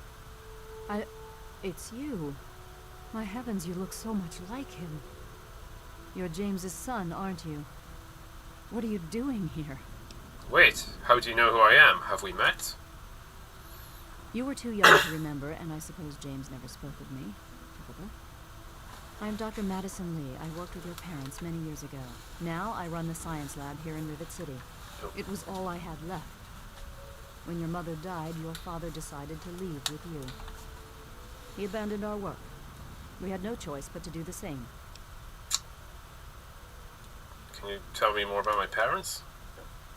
It's you. My heavens, you look so much like him. You're James's son, aren't you? What are you doing here? Wait, how do you know who I am? Have we met? You were too young to remember, and I suppose James never spoke with me. Typical. I'm Dr. Madison Lee. I worked with your parents many years ago. Now I run the science lab here in Rivet City. Oh. It was all I had left. When your mother died, your father decided to leave with you. He abandoned our work. We had no choice but to do the same. Can you tell me more about my parents?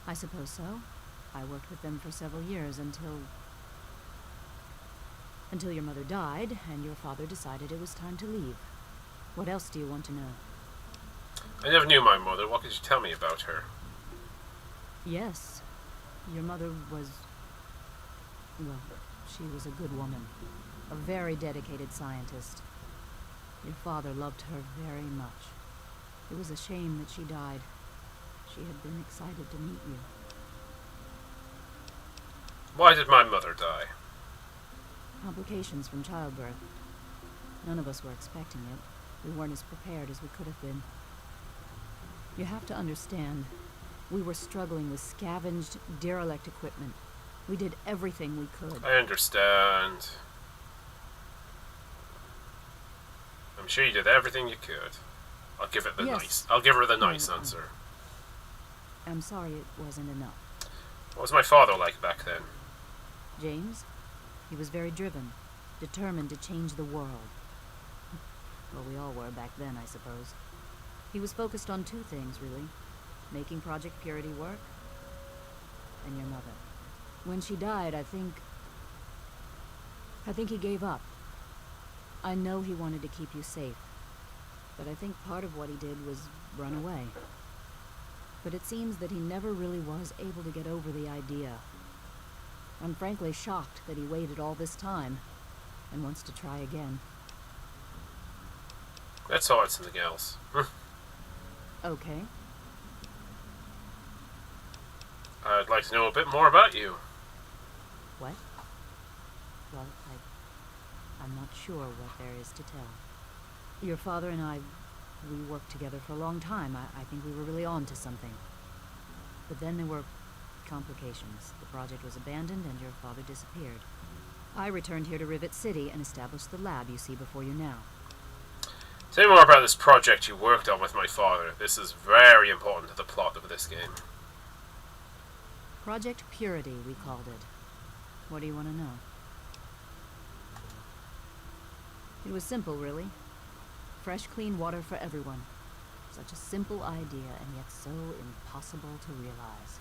I suppose so. I worked with them for several years until your mother died and your father decided it was time to leave. What else do you want to know? I never knew my mother. What could you tell me about her? Yes. Your mother was... well, she was a good woman. A very dedicated scientist. Your father loved her very much. It was a shame that she died. She had been excited to meet you. Why did my mother die? Complications from childbirth. None of us were expecting it. We weren't as prepared as we could have been. You have to understand, we were struggling with scavenged, derelict equipment. We did everything we could. I understand. I'm sure you did everything you could. I'll give it the Yes. I'll give her the nice answer. I'm sorry it wasn't enough. What was my father like back then? James? He was very driven, determined to change the world. Well, we all were back then, I suppose. He was focused on two things, really. Making Project Purity work, and your mother. When she died, I think he gave up. I know he wanted to keep you safe, but I think part of what he did was run away. But it seems that he never really was able to get over the idea. I'm frankly shocked that he waited all this time and wants to try again. That's all, it's something else. Okay. I'd like to know a bit more about you. What? Well, I'm not sure what there is to tell. Your father and I, we worked together for a long time. I think we were really on to something. But then there were complications. The project was abandoned and your father disappeared. I returned here to Rivet City and established the lab you see before you now. Tell me more about this project you worked on with my father. This is very important to the plot of this game. Project Purity, we called it. What do you want to know? It was simple, really. Fresh, clean water for everyone. Such a simple idea, and yet so impossible to realize.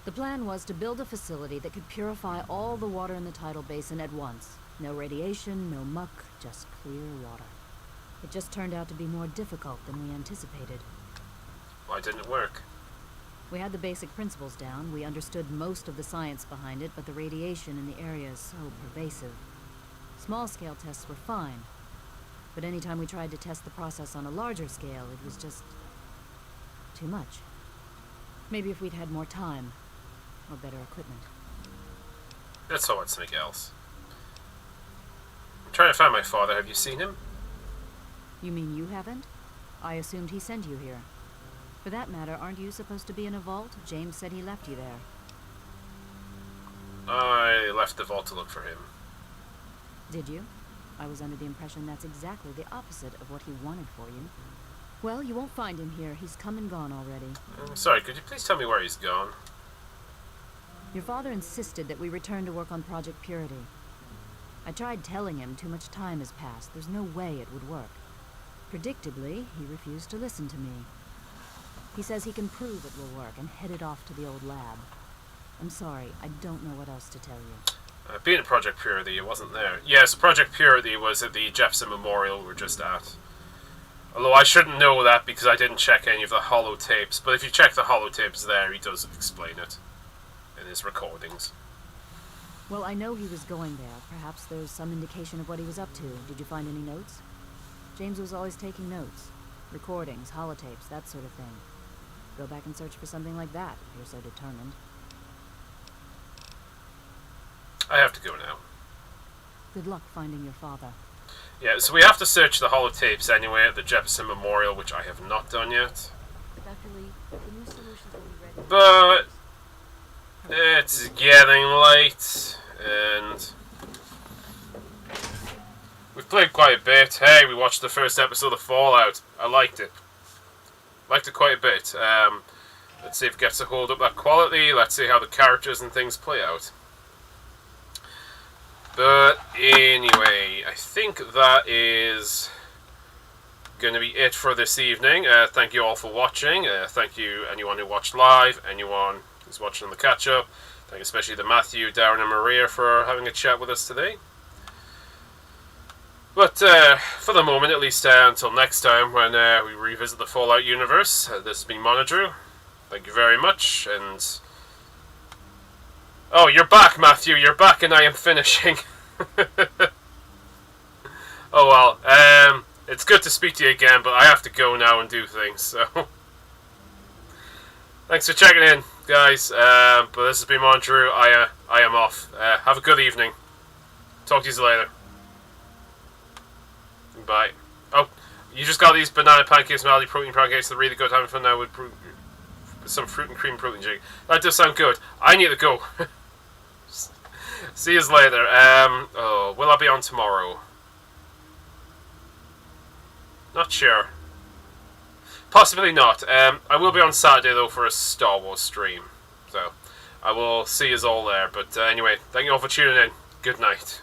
The plan was to build a facility that could purify all the water in the tidal basin at once. No radiation, no muck, just clear water. It just turned out to be more difficult than we anticipated. Why didn't it work? We had the basic principles down, we understood most of the science behind it, but the radiation in the area is so pervasive. Small-scale tests were fine, but anytime we tried to test the process on a larger scale, it was just too much. Maybe if we'd had more time, or better equipment. That's all, it's something else. I'm trying to find my father. Have you seen him? You mean you haven't? I assumed he sent you here. For that matter, aren't you supposed to be in a vault? James said he left you there. I left the vault to look for him. Did you? I was under the impression that's exactly the opposite of what he wanted for you. Well, you won't find him here. He's come and gone already. Sorry, could you please tell me where he's gone? Your father insisted that we return to work on Project Purity. I tried telling him too much time has passed. There's no way it would work. Predictably, he refused to listen to me. He says he can prove it will work and headed off to the old lab. I'm sorry, I don't know what else to tell you. Being at Project Purity, it wasn't there. Yes, Project Purity was at the Jefferson Memorial we were just at. Although I shouldn't know that because I didn't check any of the holotapes. But if you check the holotapes there, he does explain it in his recordings. Well, I know he was going there. Perhaps there's some indication of what he was up to. Did you find any notes? James was always taking notes. Recordings, holotapes, that sort of thing. Go back and search for something like that, if you're so determined. I have to go now. Good luck finding your father. Yeah, so we have to search the holotapes anyway at the Jefferson Memorial, which I have not done yet. Dr. Lee, the new solutions will be ready. But it's getting late, and we've played quite a bit. Hey, we watched the first episode of Fallout. I liked it. Liked it quite a bit. Let's see if it gets to hold up that quality. Let's see how the characters and things play out. But anyway, I think that is going to be it for this evening. Thank you all for watching. Thank you anyone who watched live, anyone who's watching on the catch-up. Thank you especially to Matthew, Darren and Maria for having a chat with us today. But for the moment, at least until next time when we revisit the Fallout universe, this has been Monadrew. Thank you very much, and... Oh, you're back, Matthew, you're back and I am finishing. Oh well. It's good to speak to you again, but I have to go now and do things. So, thanks for checking in, guys. But this has been Mondrew. I am off. Have a good evening. Talk to you later. Bye. Oh, you just got these banana pancakes, Melody protein pancakes. They're really good. Having fun now with some fruit and cream protein shake. That does sound good. I need to go. See you later. Oh, will I be on tomorrow? Not sure. Possibly not. I will be on Saturday though for a Star Wars stream. So I will see you all there. But anyway, thank you all for tuning in. Good night.